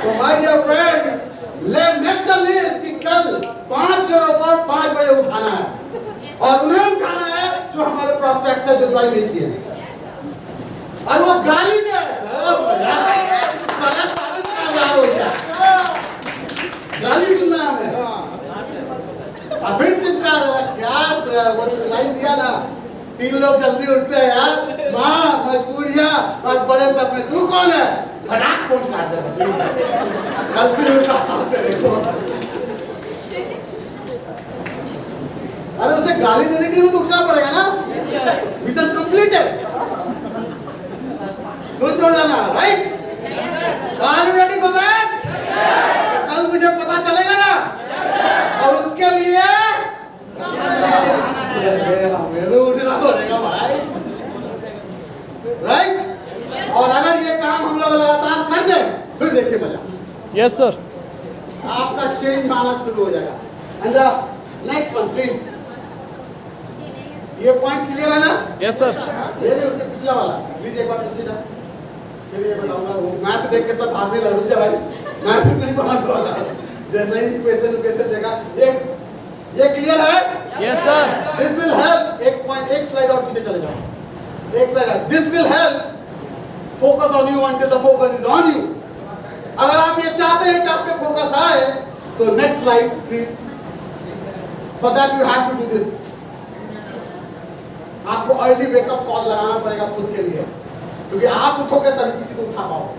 [SPEAKER 1] तो my dear friends, let's make the list कि कल 5 लोगों को 5 बजे उठाना है और उन्हें उठाना है जो हमारे प्रोस्पेक्ट्स है जो ज्वाइन नहीं किए, और वो गाली दे। हो गया, गाली सुनना हमें, फिर चिपका क्या वो लाइन दिया ना, 3 लोग जल्दी उठते हैं यार, माँ मजबूरियाँ और बड़े सपने, तू कौन है? फटाक फोन काट दे, गलती उठा तेरे को। अरे उसे गाली देने के लिए तो उठना पड़ेगा ना। मिशन कंप्लीटेड, खुश हो जाना, right? Are you ready for that? कल मुझे पता चलेगा ना, और उसके लिए हमें तो उठना पड़ेगा भाई, राइट? और अगर ये काम हम लोग लगातार कर दें फिर देखिए मजा।
[SPEAKER 2] Yes sir.
[SPEAKER 1] आपका चेंज आना शुरू हो जाएगा। And the next one please, ये पॉइंट्स क्लियर है ना?
[SPEAKER 2] Yes sir.
[SPEAKER 1] ये नहीं, उसके पिछला वाला प्लीज एक बार पीछे जा। चलिए बताऊंगा, वो मैथ देख के सब भागने लग जा भाई, मैथ नहीं मानने वाला, जैसे ही क्वेश्चन जगह ये क्लियर है?
[SPEAKER 2] Yes sir.
[SPEAKER 1] This will help, एक पॉइंट, एक स्लाइड और पीछे चले जाओ, एक slide. This will help focus on you until the focus is on you. अगर आप ये चाहते हैं कि आप पे फोकस आए तो next slide please. For that you have to do this. आपको अर्ली वेकअप कॉल लगाना पड़ेगा खुद के लिए, क्योंकि आप उठोगे तभी किसी को उठा पाओगे,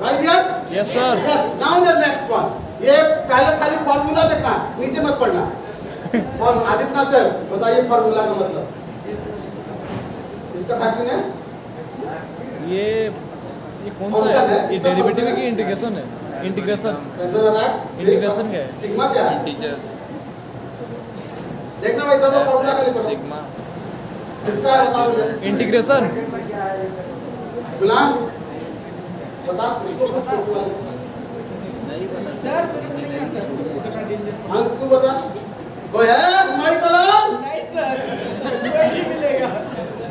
[SPEAKER 1] राइट यार?
[SPEAKER 2] Yes sir.
[SPEAKER 1] Yes, now the next one. ये पहले खाली फार्मूला देखना, नीचे मत पढ़ना। और आदित्य सर बताइए फार्मूला का मतलब। इसका वैक्सीन है?
[SPEAKER 2] ये कौन सा है? ये डेरिवेटिव है कि इंटीग्रेशन है? इंटीग्रेशन। इंटीग्रेशन क्या है?
[SPEAKER 1] सिग्मा क्या है?
[SPEAKER 3] टीचर्स
[SPEAKER 1] देखना भाई सब फार्मूला खाली पढ़ो।
[SPEAKER 3] सिग्मा
[SPEAKER 1] किसका है बताओ मुझे।
[SPEAKER 2] इंटीग्रेशन।
[SPEAKER 1] गुलाम बता उसको फार्मूला। हंस तू बता। कोई है माइक कलम?
[SPEAKER 4] नहीं सर, नहीं मिलेगा।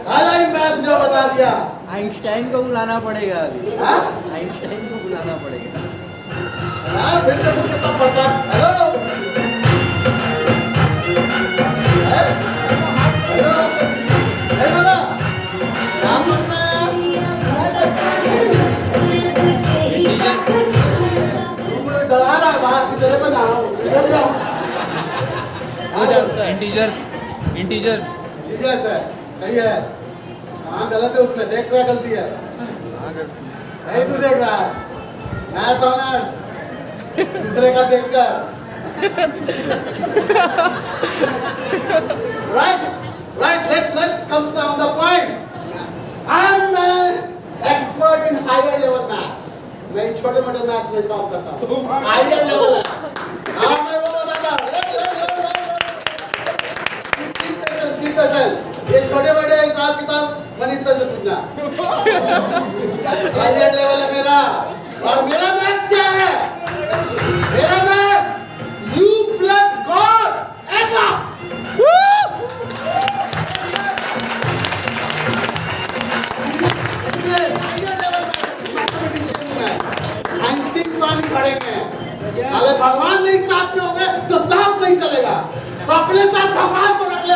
[SPEAKER 1] हालांकि मैथ जो बता दिया।
[SPEAKER 4] आइंस्टाइन को बुलाना पड़ेगा अभी।
[SPEAKER 1] हाँ?
[SPEAKER 4] आइंस्टाइन को बुलाना पड़ेगा।
[SPEAKER 1] हाँ फिर से तू कितना पढ़ता है? हेलो हेलो हे बोला क्या पढ़ता है? तुम दला रहा है बाहर की तरह पे ना हो, इधर जाओ।
[SPEAKER 3] इंटीजर्स इंटीजर्स
[SPEAKER 1] इंटीजर्स है, सही है। हाँ गलत है, उसमें देख क्या गलती है? नहीं तू देख रहा है मैथ ऑनर्स, दूसरे का देखकर। right, let's come on the points. I'm an expert in higher level math. मैं छोटे मोटे मैथ्स में सॉल्व करता हूँ, हायर लेवल है। हाँ मैं वो बताता हूँ। Keep patient. ये छोटे मोटे हिसाब किताब मनीष सर से पूछना। हायर लेवल है मेरा, और मेरा मैथ क्या है? मेरा math U plus God enough. अपने साथ भगवान को रख ले।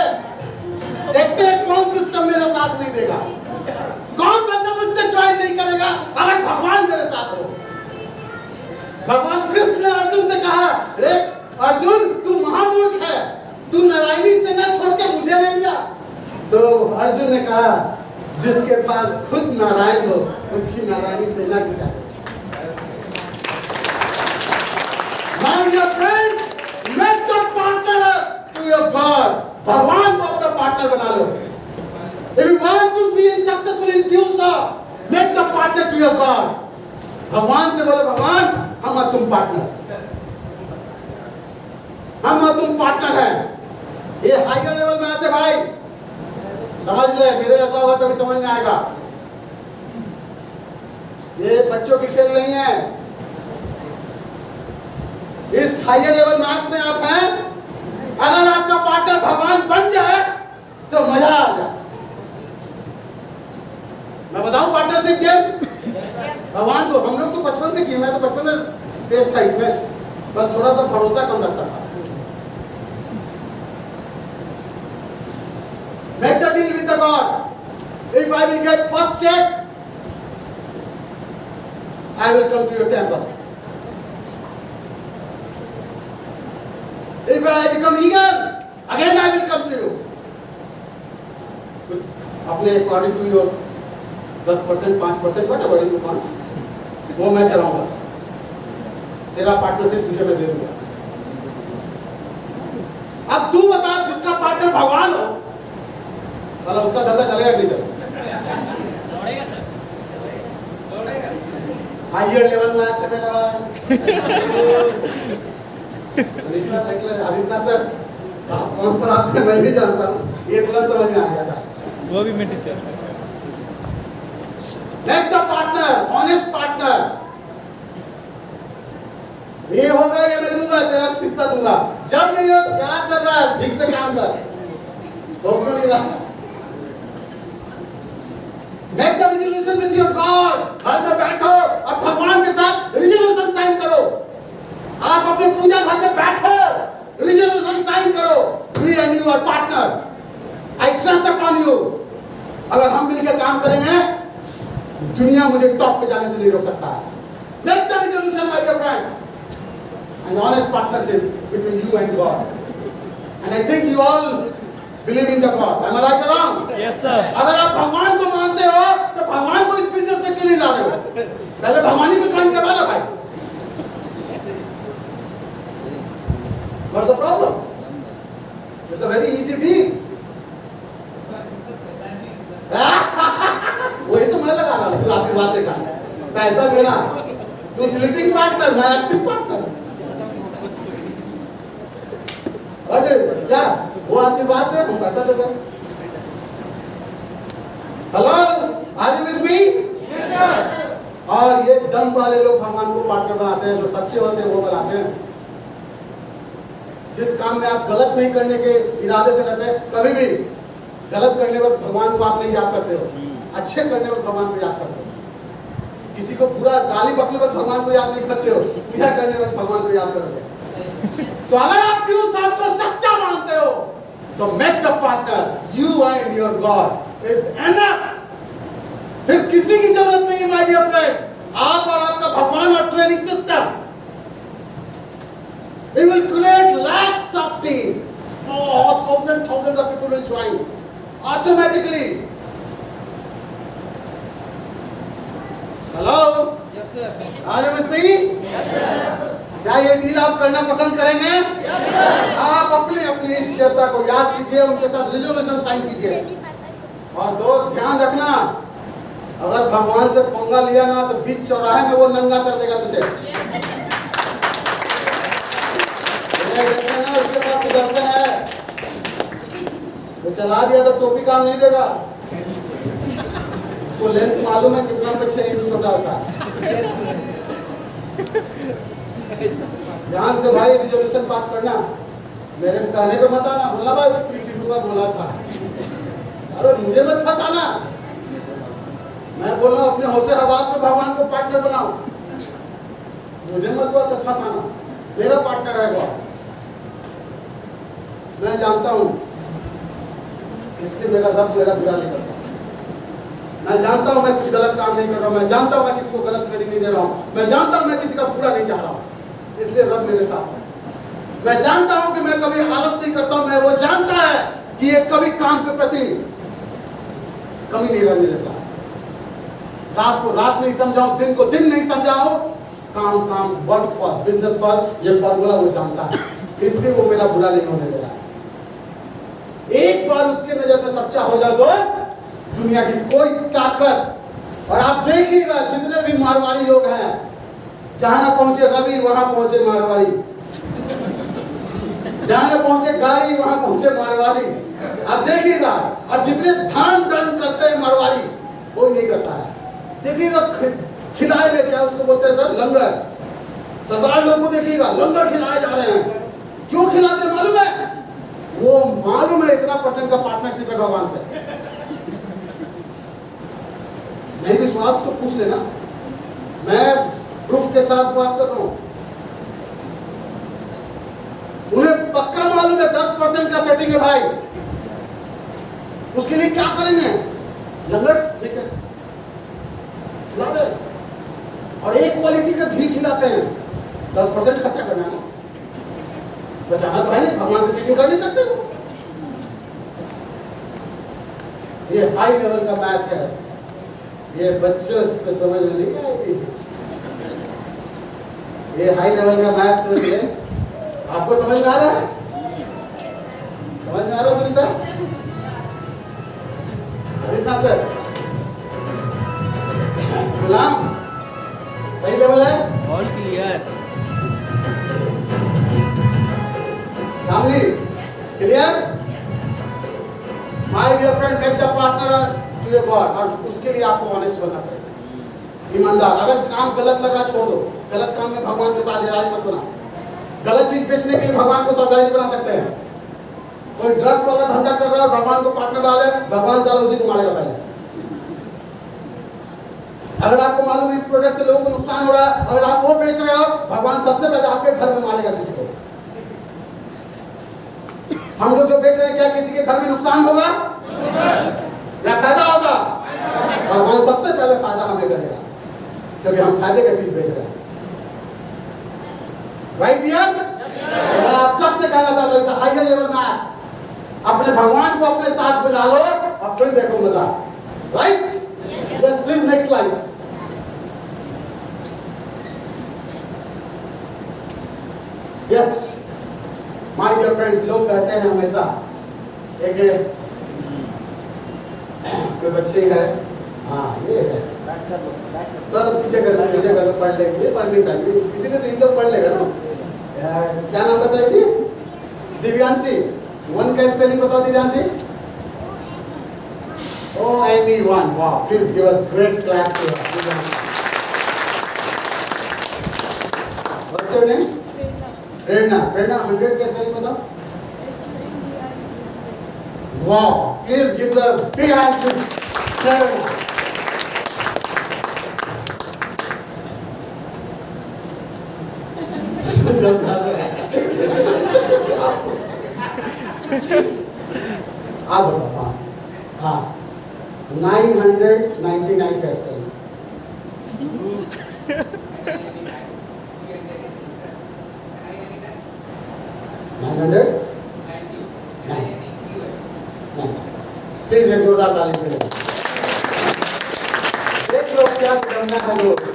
[SPEAKER 1] देखते हैं कौन सिस्टम मेरे साथ नहीं देगा, कौन बंदा मुझसे ज्वाइन नहीं करेगा अगर भगवान मेरे साथ हो। भगवान कृष्ण ने अर्जुन से कहा, रे अर्जुन तू महामूर्ख है, तू नारायणी सेना छोड़ के मुझे ले लिया। तो अर्जुन ने कहा, जिसके पास खुद नारायण हो उसकी नारायणी सेना की क्या? My dear friends, make the partner to your God. भगवान को अपना पार्टनर बना लो। If you want to be successful in Tusa, make the partner to your God. भगवान से बोलो, भगवान हम और तुम पार्टनर, हम और तुम पार्टनर हैं। ये हायर लेवल में आते भाई, समझ ले, मेरे जैसा होगा तभी समझ में आएगा। ये बच्चों की खेल नहीं है। इस हायर लेवल मैच में आप हैं, अगर आपका पार्टनर भगवान बन जाए तो मजा आ जाए। मैं बताऊं पार्टनरशिप गेम, भगवान को हम लोग तो बचपन से किए, मैं तो बचपन में टेस्ट था इसमें, बस थोड़ा सा भरोसा कम रखता था। Make the deal with the God. If I will get first check, I will come to your temple. If I become eager, again I will come to you. अपने according to your 10%, 5%, whatever you want, वो मैं चलाऊंगा। तेरा पार्टनरशिप तुझे मैं दे दूंगा। अब तू बता, जिसका पार्टनर भगवान हो, भला उसका धंधा चलेगा नहीं चलेगा? हायर लेवल में आते मेरा आदित्य सर, आप कौन पर आते हैं मैं नहीं जानता हूँ, ये तुरंत समझ में आ गया था।
[SPEAKER 2] वो भी मैं teacher.
[SPEAKER 1] Make the partner, honest partner. ये होगा ये मैं दूंगा, तेरा हिस्सा दूंगा। जब नहीं हो, क्या कर रहा है, ठीक से काम कर, हो क्यों नहीं रहा? Make the resolution with your God. घर में बैठो और भगवान के साथ resolution साइन करो। आप अपने पूजा घर में बैठो, resolution साइन करो। We and you are partner. I trust upon you. अगर हम मिलकर काम करेंगे, दुनिया मुझे टॉप पे जाने से नहीं रोक सकता है। Make the resolution, my dear friend. An honest partnership between you and God. And I think you all believe in the God. Am I right or wrong?
[SPEAKER 2] Yes sir.
[SPEAKER 1] अगर आप भगवान को मानते हो तो भगवान को इस बिजनेस में क्यों नहीं ला रहे हो? पहले भगवान ही को ज्वाइन करवा लो भाई। What's the problem? It's a very easy deal. वही तो मैं लगा रहा हूँ, तू आशीर्वाद देगा, पैसा मेरा, तू स्लीपिंग पार्टनर, मैं एक्टिव पार्टनर। अरे क्या वो आशीर्वाद दे, हम पैसा दे दें। Hello, are you with me? Yes sir. और ये दम वाले लोग भगवान को पार्टनर बनाते हैं, जो सच्चे होते हैं वो बनाते हैं। जिस काम में आप गलत नहीं करने के इरादे से रहते हैं, कभी भी गलत करने वक्त भगवान को आप नहीं याद करते हो, अच्छे करने वक्त भगवान को याद करते हो। किसी को पूरा गाली बकने वक्त भगवान को याद नहीं करते हो, यह करने वक्त भगवान को याद करोगे। तो अगर आप क्यों सबको सच्चा मानते हो तो make the partner you and your God is enough. फिर किसी की जरूरत नहीं, माय डियर फ्रेंड। आप और आपका भगवान और training system, it will create lakhs of team. Oh, thousands of people will join automatically. Hello?
[SPEAKER 2] Yes sir.
[SPEAKER 1] Are you with me?
[SPEAKER 2] Yes sir.
[SPEAKER 1] क्या ये डील आप करना पसंद करेंगे?
[SPEAKER 2] Yes sir.
[SPEAKER 1] आप अपनी इस देवता को याद कीजिए, उनके साथ रिजोल्यूशन साइन कीजिए। और दोस्त ध्यान रखना, अगर भगवान से पंगा लिया ना तो बीच चौराहे में वो नंगा कर देगा तुझे। उसके पास सुदर्शन है, वो चला दिया तो टोपी काम नहीं देगा। उसको लेंथ मालूम है कितना पे 6 इंच छोटा होता है। ध्यान से भाई रिजोल्यूशन पास करना, मेरे कहने पे मत आना, बोलना भाई चिंटू का बोला था, अरे मुझे मत फंसाना। मैं बोल रहा हूँ अपने होशे हवास में भगवान को पार्टनर बनाओ, मुझे मत फंसाना, मेरा पार्टनर है वो। मैं जानता हूं, इसलिए मेरा रब मेरा बुरा नहीं करता। मैं जानता हूं मैं कुछ गलत काम नहीं कर रहा हूं, मैं जानता हूं मैं किसी को गलत ट्रेनिंग नहीं दे रहा हूं, मैं जानता हूं मैं किसी का बुरा नहीं चाह रहा हूं, इसलिए रब मेरे साथ है। मैं जानता हूं कि मैं कभी आलस नहीं करता हूं, मैं वो जानता है कि ये कभी काम के प्रति कमी नहीं रहने देता। रात को रात नहीं समझाऊं, दिन को दिन नहीं समझाऊं, काम काम, वर्क फर्स्ट, बिजनेस फर्स्ट, ये फॉर्मूला वो जानता है, इसलिए वो मेरा बुरा नहीं होने दे रहा है। एक बार उसके नजर में सच्चा हो जाए दोस्त, दुनिया की कोई ताकत, और आप देखिएगा जितने भी मारवाड़ी लोग हैं, जहां ना पहुंचे रवि वहां पहुंचे मारवाड़ी, जहां ना पहुंचे गाड़ी वहां पहुंचे मारवाड़ी। आप देखिएगा, और जितने दान करते हैं मारवाड़ी, वो यही करता है। देखिएगा खिलाए गए, क्या उसको बोलते हैं सर, लंगर। सरदार लोगों को देखिएगा लंगर खिलाए जा रहे हैं, क्यों खिलाते हैं मालूम है? वो मालूम है इतना % का पार्टनरशिप है भगवान से। नहीं विश्वास तो पूछ लेना, मैं प्रूफ के साथ बात कर रहा हूं। उन्हें पक्का मालूम है 10% का सेटिंग है भाई, उसके लिए क्या करेंगे? लंगर, ठीक है, खिला दे, और एक क्वालिटी का घी खिलाते हैं, 10% खर्चा करना है, बचाना तो है नहीं, भगवान से चीटिंग कर नहीं सकते हो। ये हाई लेवल का मैथ है, ये बच्चों को समझ में नहीं आएगी। ये हाई लेवल का मैथ समझ ले, आपको समझ में आ रहा है? समझ में आ रहा है सुनीता? अरिता सर, गुलाम, सही लेवल है?
[SPEAKER 4] All clear.
[SPEAKER 1] Family clear? My dear friend, take the partner to your god, और उसके लिए आपको ऑनेस्ट बनना पड़ेगा, ईमानदार। अगर काम गलत लग रहा छोड़ दो, गलत काम में भगवान के साथ इलाज मत बना। गलत चीज बेचने के लिए भगवान को साझेदार बना सकते हैं। कोई ड्रग्स वाला धंधा कर रहा है, भगवान को पार्टनर डाले, भगवान साला उसी को मारेगा पहले। अगर आपको मालूम है इस प्रोडक्ट से लोगों को नुकसान हो रहा है, अगर आप वो बेच रहे हो, भगवान सबसे पहले आपके घर में मारेगा किसी को। हम लोग जो बेच रहे हैं, क्या किसी के घर में नुकसान होगा या फायदा होगा? भगवान सबसे पहले फायदा हमें करेगा, क्योंकि हम फायदे का चीज बेच रहे हैं। Right dear? मैं आप सबसे कहना चाहता हूं, हायर लेवल मैथ, अपने भगवान को अपने साथ मिला लो और फिर देखो मजा। Right? Yes please, next slide. Yes my dear friends, लोग कहते हैं हमेशा, एक कोई बच्चे है, हाँ ये है, चलो पीछे कर पढ़ लेंगे, ये पढ़ नहीं पाएंगे, किसी ने तो पढ़ लेगा ना। क्या नाम बताई थी? दिव्यांशी। वन का स्पेलिंग बताओ दिव्यांशी। ONE1, वाह, please give a great clap to her. What's your name? Prerna. Prerna 100 का स्पेलिंग बताओ। वाह, please give the big hand to Prerna. आप बताओ। हाँ 999 का स्पेलिंग। 999। प्लीज एक जोरदार ताली दे दो। देख लो क्या करना है दोस्त।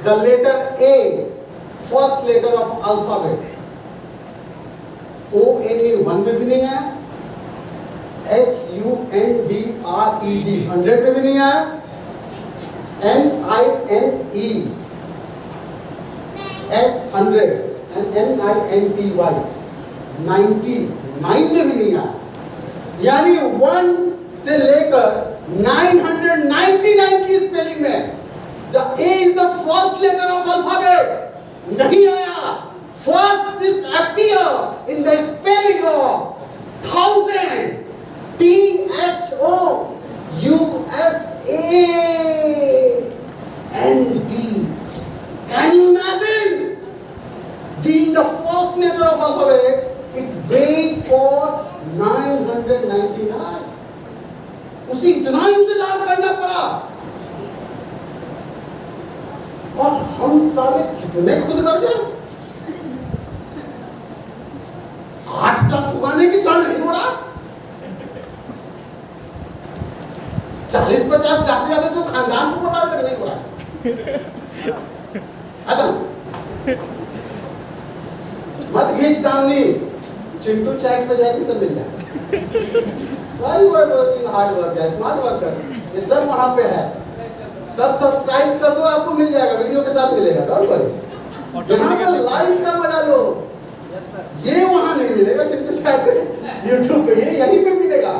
[SPEAKER 1] The letter A, first letter of alphabet, ONE1 में भी नहीं आया, HUNDRED 100 में भी नहीं आया, NINE 100 and NINTY 99 में भी नहीं आया। यानी 1 से लेकर 999 की स्पेलिंग में the A is the first letter of alphabet नहीं आया। First is appear in the spelling of 1000, THOUSAND. Can you imagine being the first letter of alphabet? It wait for और हम साले कितने खुद कर जाए, 8-10 उगाने की सड़ नहीं हो रहा, 40-50 जाते जाते तो खानदान को पता तक नहीं हो रहा है। मत घींच सामने, चिंटू चैट पे जाएगी सब मिल जाएगा। भाई वर्किंग हार्ड वर्क है, स्मार्ट वर्क है, ये सब वहां पे है। सब सब्सक्राइब कर दो, आपको मिल जाएगा, वीडियो के साथ मिलेगा। डोंट वरी, यहाँ पर लाइव का मजा लो, ये वहां नहीं मिलेगा चिंटू चैट पे, यूट्यूब पे, ये यहीं पे मिलेगा।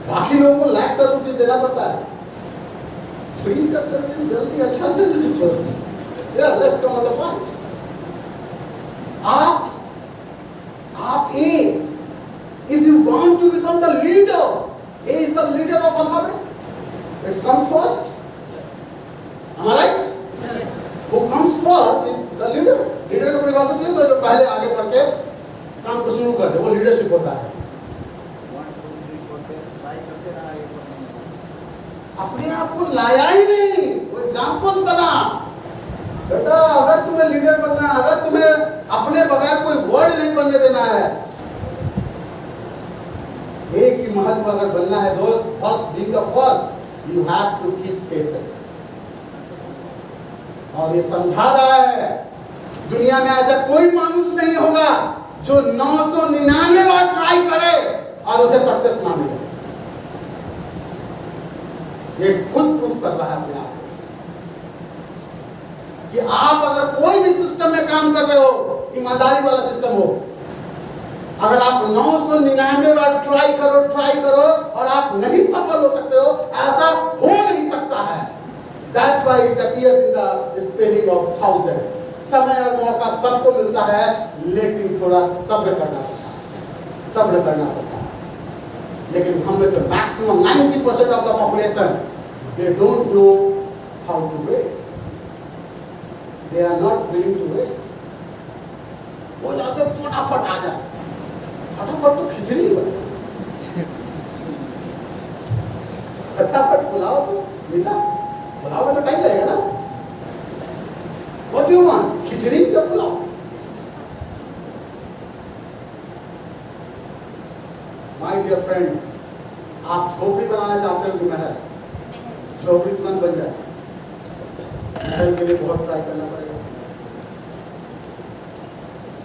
[SPEAKER 1] बाकी लोगों को लाख सौ रुपये देना पड़ता है, फ्री का सर्विस जल्दी अच्छा से नहीं होता। Let's come on the point. आप A, if you want to become the leader, A is the leader of alphabet. It comes first. Am I right? Who comes first is the leader. Leader का परिभाषा क्या है? जो पहले आगे बढ़ के काम को शुरू कर दे, वो लीडरशिप होता है। अपने आप को लाया ही नहीं, वो एग्जाम्पल्स बना। बेटा अगर तुम्हें लीडर बनना है, अगर तुम्हें अपने बगैर कोई वर्ड नहीं बनने देना है, एक ही महत्व अगर बनना है दोस्त, first being the first, you have to keep patience. और ये समझा रहा है, दुनिया में ऐसा कोई मानुष नहीं होगा जो 999 बार ट्राई करे और उसे सक्सेस ना मिले। ये खुद प्रूफ कर रहा है अपने आप कि आप अगर कोई भी सिस्टम में काम कर रहे हो, ईमानदारी वाला सिस्टम हो, अगर आप 999 बार ट्राई करो और आप नहीं सफल हो सकते हो, ऐसा हो नहीं सकता है। That's why it appears in the spelling of 1000. समय और मौका सबको मिलता है, लेकिन थोड़ा सब्र करना पड़ता है, सब्र करना पड़ता है। लेकिन हम में से maximum 90% of the population, they don't know how to wait. They are not willing to wait. वो जाते फटाफट आ जाए, फटाफट तो खिचड़ी बने, फटाफट बुलाओ तो नीता, बुलाओ तो टाइम लगेगा ना। What do you want? खिचड़ी क्या बुलाओ? My dear friend, आप झोपड़ी बनाना चाहते हो कि महल? झोपड़ी तुरंत बन जाए, महल के लिए बहुत ट्राई करना पड़ेगा।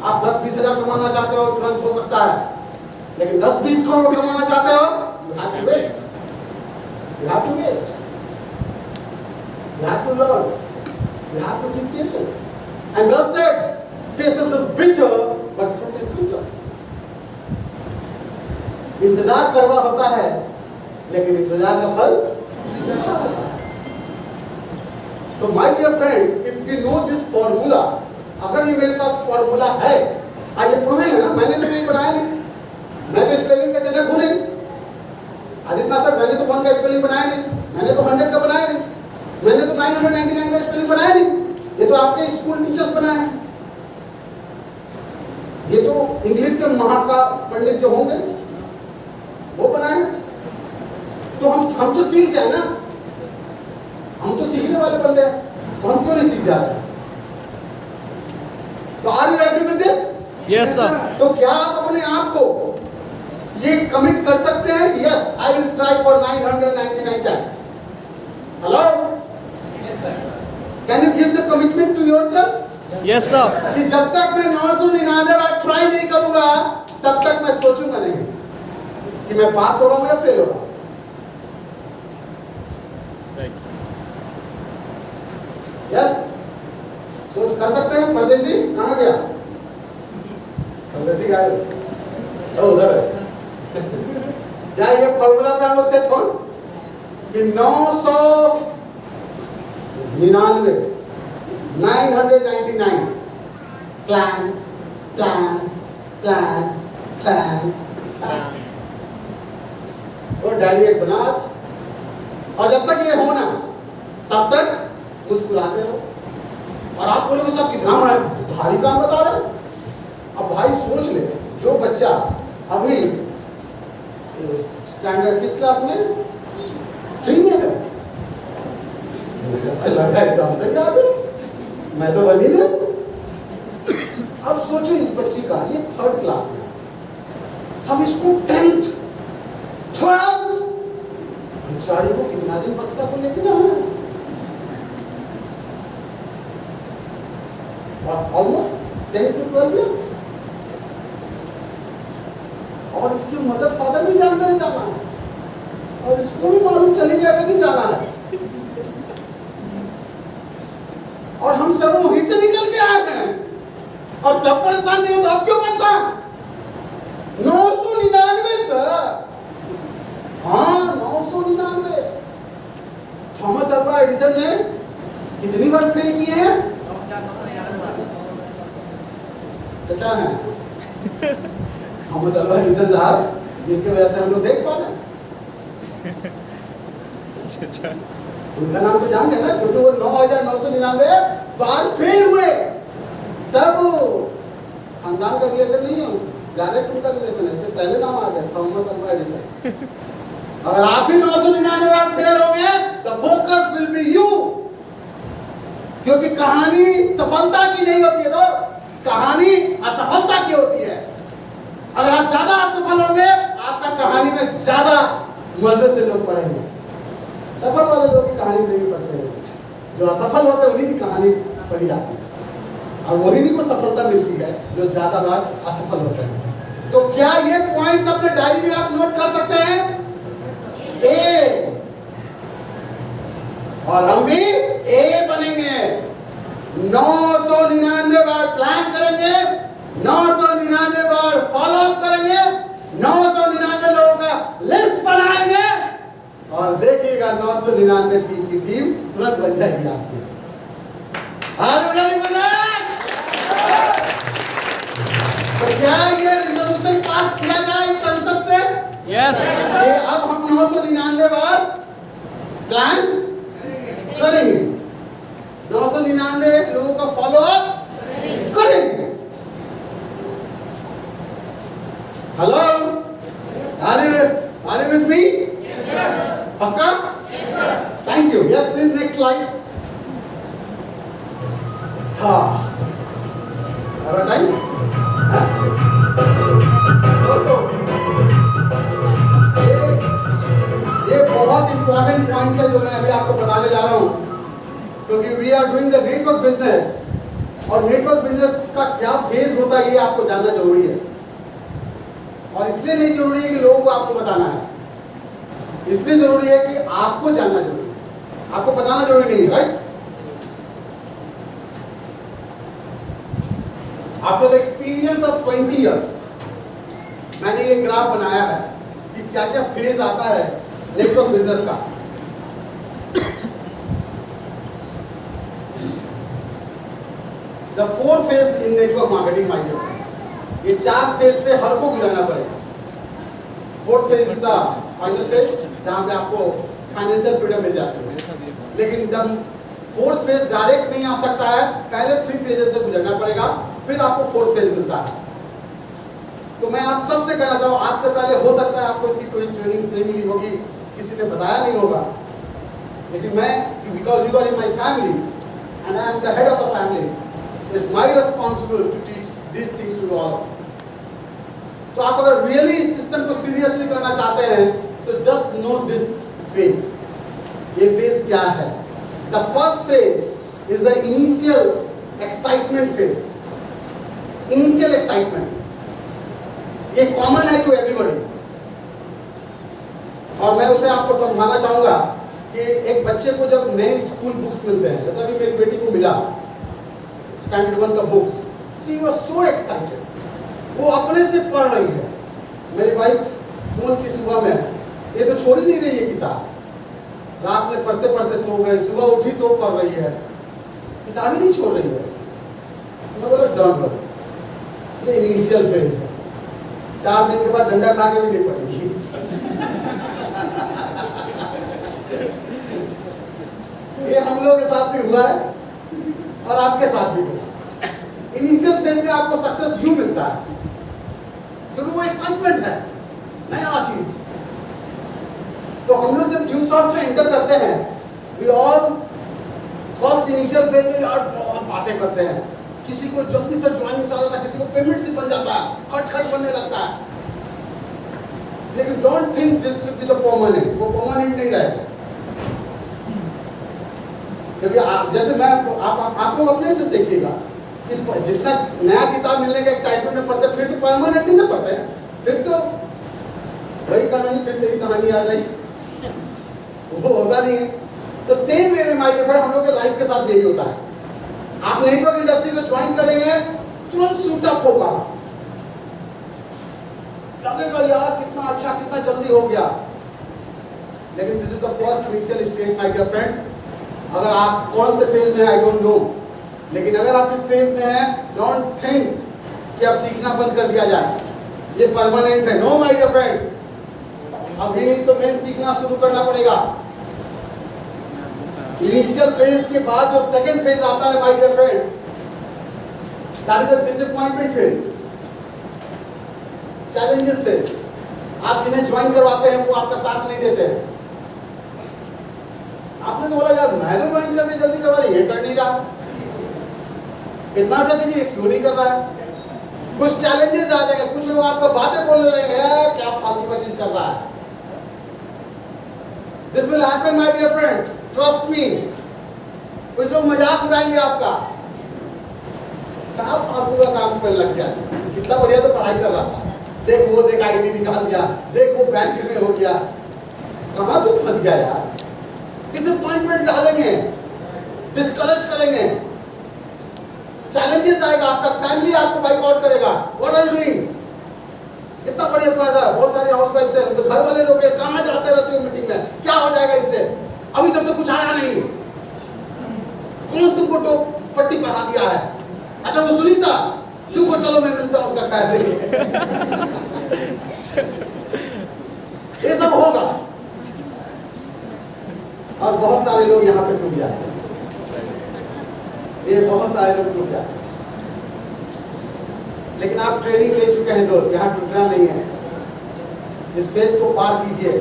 [SPEAKER 1] आप 10-20 हजार कमाना चाहते हो, तुरंत हो सकता है, लेकिन 10-20 करोड़ कमाना चाहते हो, you have to wait. You have to wait. You have to learn. You have to keep patience. And God said, patience is bitter, but fruit is sweeter. इंतजार करवा होता है, लेकिन इंतजार का फल मीठा होता है। तो my dear friend, if we know this formula, अगर ये मेरे पास फॉर्मूला है, ये प्रूवन है ना, मैंने तो नहीं बनाया नहीं, मैं तो स्पेलिंग का जनक हूं नहीं। आदित्य मास्टर, मैंने तो 1 का स्पेलिंग बनाया नहीं, मैंने तो 100 का बनाया नहीं, मैंने तो 999 का स्पेलिंग बनाया नहीं, ये तो आपके स्कूल टीचर्स बनाए हैं, ये तो इंग्लिश के महाका पंडित जो होंगे वो बनाए। तो हम तो सीख जाए ना, हम तो सीखने वाले बंदे हैं, तो हम क्यों नहीं सीख जाते? तो are you agree with this?
[SPEAKER 2] Yes sir.
[SPEAKER 1] तो क्या आप अपने आप को ये कमिट कर सकते हैं? Yes, I will try for 999 times. Hello, can you give the commitment to yourself?
[SPEAKER 2] Yes sir.
[SPEAKER 1] कि जब तक मैं 999 बार ट्राई नहीं करूंगा, तब तक मैं सोचूंगा नहीं कि मैं पास हो रहा हूं या फेल हो रहा हूं। यस, सोच कर सकते हैं। परदेसी कहां गया? परदेसी गायब, उधर है। क्या ये फॉर्मूला पे हम लोग सेट हो कि 999 plan plan plan plan plan, और डैडी एक बनाज, और जब तक ये हो ना, तब तक मुस्कुराते रहो। और आप बोलोगे सर कितना भारी काम बता रहे हैं। अब भाई सोच ले, जो बच्चा अभी स्टैंडर्ड किस क्लास में? 3 में है, मुझे अच्छा लगा है, तो हमसे क्या मैं तो बनी ना। अब सोचो इस बच्ची का, ये 3rd क्लास में, हम इसको 10th 12th, बेचारी को कितना दिन बस्ता को लेके ना है, और ऑलमोस्ट 10 to 12 years, और इसके मदर फादर भी जानते हैं जाना है, और इसको भी मालूम चली जाएगा कि जाना है, और हम सब वहीं से निकल के आए हैं, और तब परेशान नहीं हो तो अब क्यों परेशान? 999 सर, हाँ 999। थॉमस अल्वा एडिसन ने कितनी बार फेल किए हैं? चचा हैं थॉमस अल्वा एडिसन साहब, जिनके वजह से हम लोग देख पा रहे हैं। उनका नाम तो जान गए ना, क्योंकि वो 9,999 बार फेल हुए। तब खानदान का रिलेशन नहीं है, डायरेक्ट उनका रिलेशन है, इससे पहले नाम आ गया थॉमस अल्वा एडिसन। अगर आप भी 999 बार फेल हो गए, the focus will be you, क्योंकि कहानी सफलता की नहीं होती है, तो कहानी असफलता की होती है। अगर आप ज्यादा असफल होंगे, आपका कहानी में ज्यादा मजे से लोग पढ़ेंगे। सफल वाले लोग की कहानी नहीं पढ़ते हैं, जो असफल होते हैं उन्हीं की कहानी पढ़ी जाती है, और वही को सफलता मिलती है जो ज्यादा बार असफल होते हैं। तो क्या ये पॉइंट्स अपने डायरी में आप नोट कर सकते हैं? ए, और हम भी ए बनेंगे। 999 बार प्लान करेंगे, 999 बार फॉलो अप करेंगे, 999 लोगों का लिस्ट बनाएंगे, और देखिएगा 999 टीम की टीम तुरंत बन जाएगी आपकी। तो क्या ये रिजोल्यूशन पास किया जाए इस संसद से?
[SPEAKER 2] यस।
[SPEAKER 1] कि अब हम 999 बार प्लान करेंगे, 999 लोगों का फॉलो अप करेंगे। Hello, are you with me? पक्का? Thank you. Yes please, next slide. हाँ, टाइम ये बहुत इंपॉर्टेंट पॉइंट्स है जो मैं अभी आपको बताने जा रहा हूं, क्योंकि we are doing the network business, और नेटवर्क बिजनेस का क्या फेज होता है ये आपको जानना जरूरी है। और इसलिए नहीं जरूरी है कि लोगों को आपको बताना है, इसलिए जरूरी है कि आपको जानना जरूरी है, आपको बताना जरूरी नहीं है, right? After the experience of 20 years मैंने ये ग्राफ बनाया है कि क्या क्या फेज आता है नेटवर्क बिजनेस का। The 4 phase in network marketing, my dear friends, ये 4 फेज से हर को गुजरना पड़ेगा। 4th phase is the final phase, जहां पे आपको फाइनेंशियल फ्रीडम मिल जाती है, लेकिन जब 4th फेज डायरेक्ट नहीं आ सकता है, पहले 3 फेजेस से गुजरना पड़ेगा, फिर आपको 4th फेज मिलता है। तो मैं आप सबसे कहना चाहूँ, आज से पहले हो सकता है आपको इसकी कोई ट्रेनिंग्स नहीं मिली होगी, किसी ने बताया नहीं होगा, लेकिन मैं, because you are in my family and I am the head of the family, it's my responsibility to teach this things to all. तो आप अगर रियली इस सिस्टम को सीरियसली करना चाहते हैं, तो जस्ट नो दिस फेज। ये फेज क्या है? The first phase is the initial excitement phase. Initial excitement ये कॉमन है टू एवरीबॉडी, और मैं उसे आपको समझाना चाहूंगा कि एक बच्चे को जब नए स्कूल बुक्स मिलते हैं, जैसा भी मेरी बेटी को मिला स्टैंडर्ड 1 का books, she was so excited, वो अपने से पढ़ रही है। मेरी वाइफ फोन की सुबह में, ये तो छोड़ ही नहीं रही है किताब, रात में पढ़ते पढ़ते सो गए, सुबह उठी तो पढ़ रही है, किताब ही नहीं छोड़ रही है। मैं बोला डोंट वरी, ये इनिशियल फेज है, 4 दिन के बाद डंडा खा के भी नहीं पड़ेगी। ये हम लोग के साथ भी हुआ है और आपके साथ भी हुआ। इनिशियल फेज में आपको सक्सेस यूं मिलता है क्योंकि वो एक्साइटमेंट है, नया चीज। तो हम लोग जब ड्यूसॉफ्ट में एंटर करते हैं, we all first first initial phase में यार बहुत बातें करते हैं, किसी को जल्दी से ज्वाइनिंग आ जाता है, किसी को पेमेंट भी बन जाता है, खट बनने लगता है। लेकिन don't think this should be the permanent, वो परमानेंट नहीं रहेगा। क्योंकि जैसे मैं आप लोग अपने से देखिएगा कि जितना नया किताब मिलने का एक्साइटमेंट में पढ़ते, फिर तो परमानेंट नहीं ना पढ़ते हैं, फिर तो वही कहानी, फिर तेरी कहानी आ गई, वो होता नहीं है। तो सेम वे में माय डियर फ्रेंड, हम लोग के लाइफ के साथ यही होता है। आप नेटवर्क इंडस्ट्री को ज्वाइन करेंगे, तुरंत सूट अप होगा, लगेगा यार कितना अच्छा, कितना जल्दी हो गया। लेकिन this is the first initial stage my dear friends. अगर आप कौन से फेज में है आई डोंट नो, लेकिन अगर आप इस फेज में हैं, डोंट थिंक कि अब सीखना बंद कर दिया जाए, ये परमानेंट है। नो माय डियर फ्रेंड्स, अभी तो मेन सीखना शुरू करना पड़ेगा। इनिशियल फेज के बाद जो सेकंड फेज आता है my dear friends, that is a disappointment phase, challenges phase. आप जिन्हें ज्वाइन करवाते हैं वो आपका साथ नहीं देते हैं। आपने तो बोला यार मैं तो ज्वाइन करने जल्दी करवा दी, ये कर नहीं रहा, इतना अच्छा चीज क्यों नहीं कर रहा है। कुछ चैलेंजेस आ जाएंगे, कुछ लोग आपको बातें बोलने लगेंगे, क्या फालतू का चीज कर रहा है। This will happen my dear friends, trust me. कुछ लोग मजाक उड़ाएंगे आपका, क्या फालतू का काम पे लग गया, कितना बढ़िया तो पढ़ाई कर रहा था, देख वो देख आईटी निकाल दिया, देख वो बैंक में हो गया, कहाँ तू फंस गया यार। डिसअपॉइंटमेंट डालेंगे, डिस्करेज करेंगे, चैलेंजेस आएगा, आपका फैमिली आपको बाइकआउट करेगा। व्हाट आर यू डूइंग, कितना बढ़िया फायदा है। बहुत सारे हाउसवाइफ है, तो घर वाले लोग कहाँ जाते रहते हो मीटिंग में, क्या हो जाएगा इससे, अभी तक तो कुछ आया नहीं, कौन तुमको तो पट्टी पढ़ा दिया है, अच्छा वो सुनीता, तुमको चलो मैं मिलता हूं उसका खैर नहीं। ये सब होगा और बहुत सारे लोग यहाँ पे टूट जाते हैं, ये बहुत सारे लोग टूट जाते हैं। लेकिन आप ट्रेनिंग ले चुके हैं दोस्त, यहाँ टूटना नहीं है। इस फेज को पार कीजिए,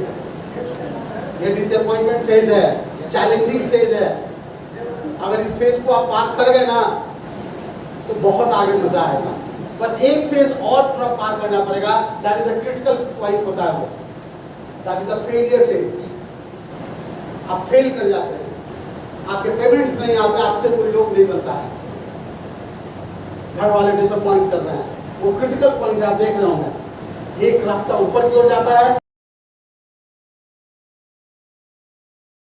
[SPEAKER 1] ये डिसअपॉइंटमेंट फेज है, चैलेंजिंग फेज है। अगर इस फेज को आप पार कर गए ना तो बहुत आगे मजा आएगा। बस एक फेज और थोड़ा पार करना पड़ेगा, that is a critical point होता है वो, that is a failure phase. आप फेल कर जाते हैं, आपके पेमेंट्स नहीं आते, आपसे कोई लोग नहीं बनता है, घर वाले डिसअपॉइंट कर रहे हैं, वो क्रिटिकल पॉइंट आप देख रहे होंगे। एक रास्ता ऊपर की ओर जाता है,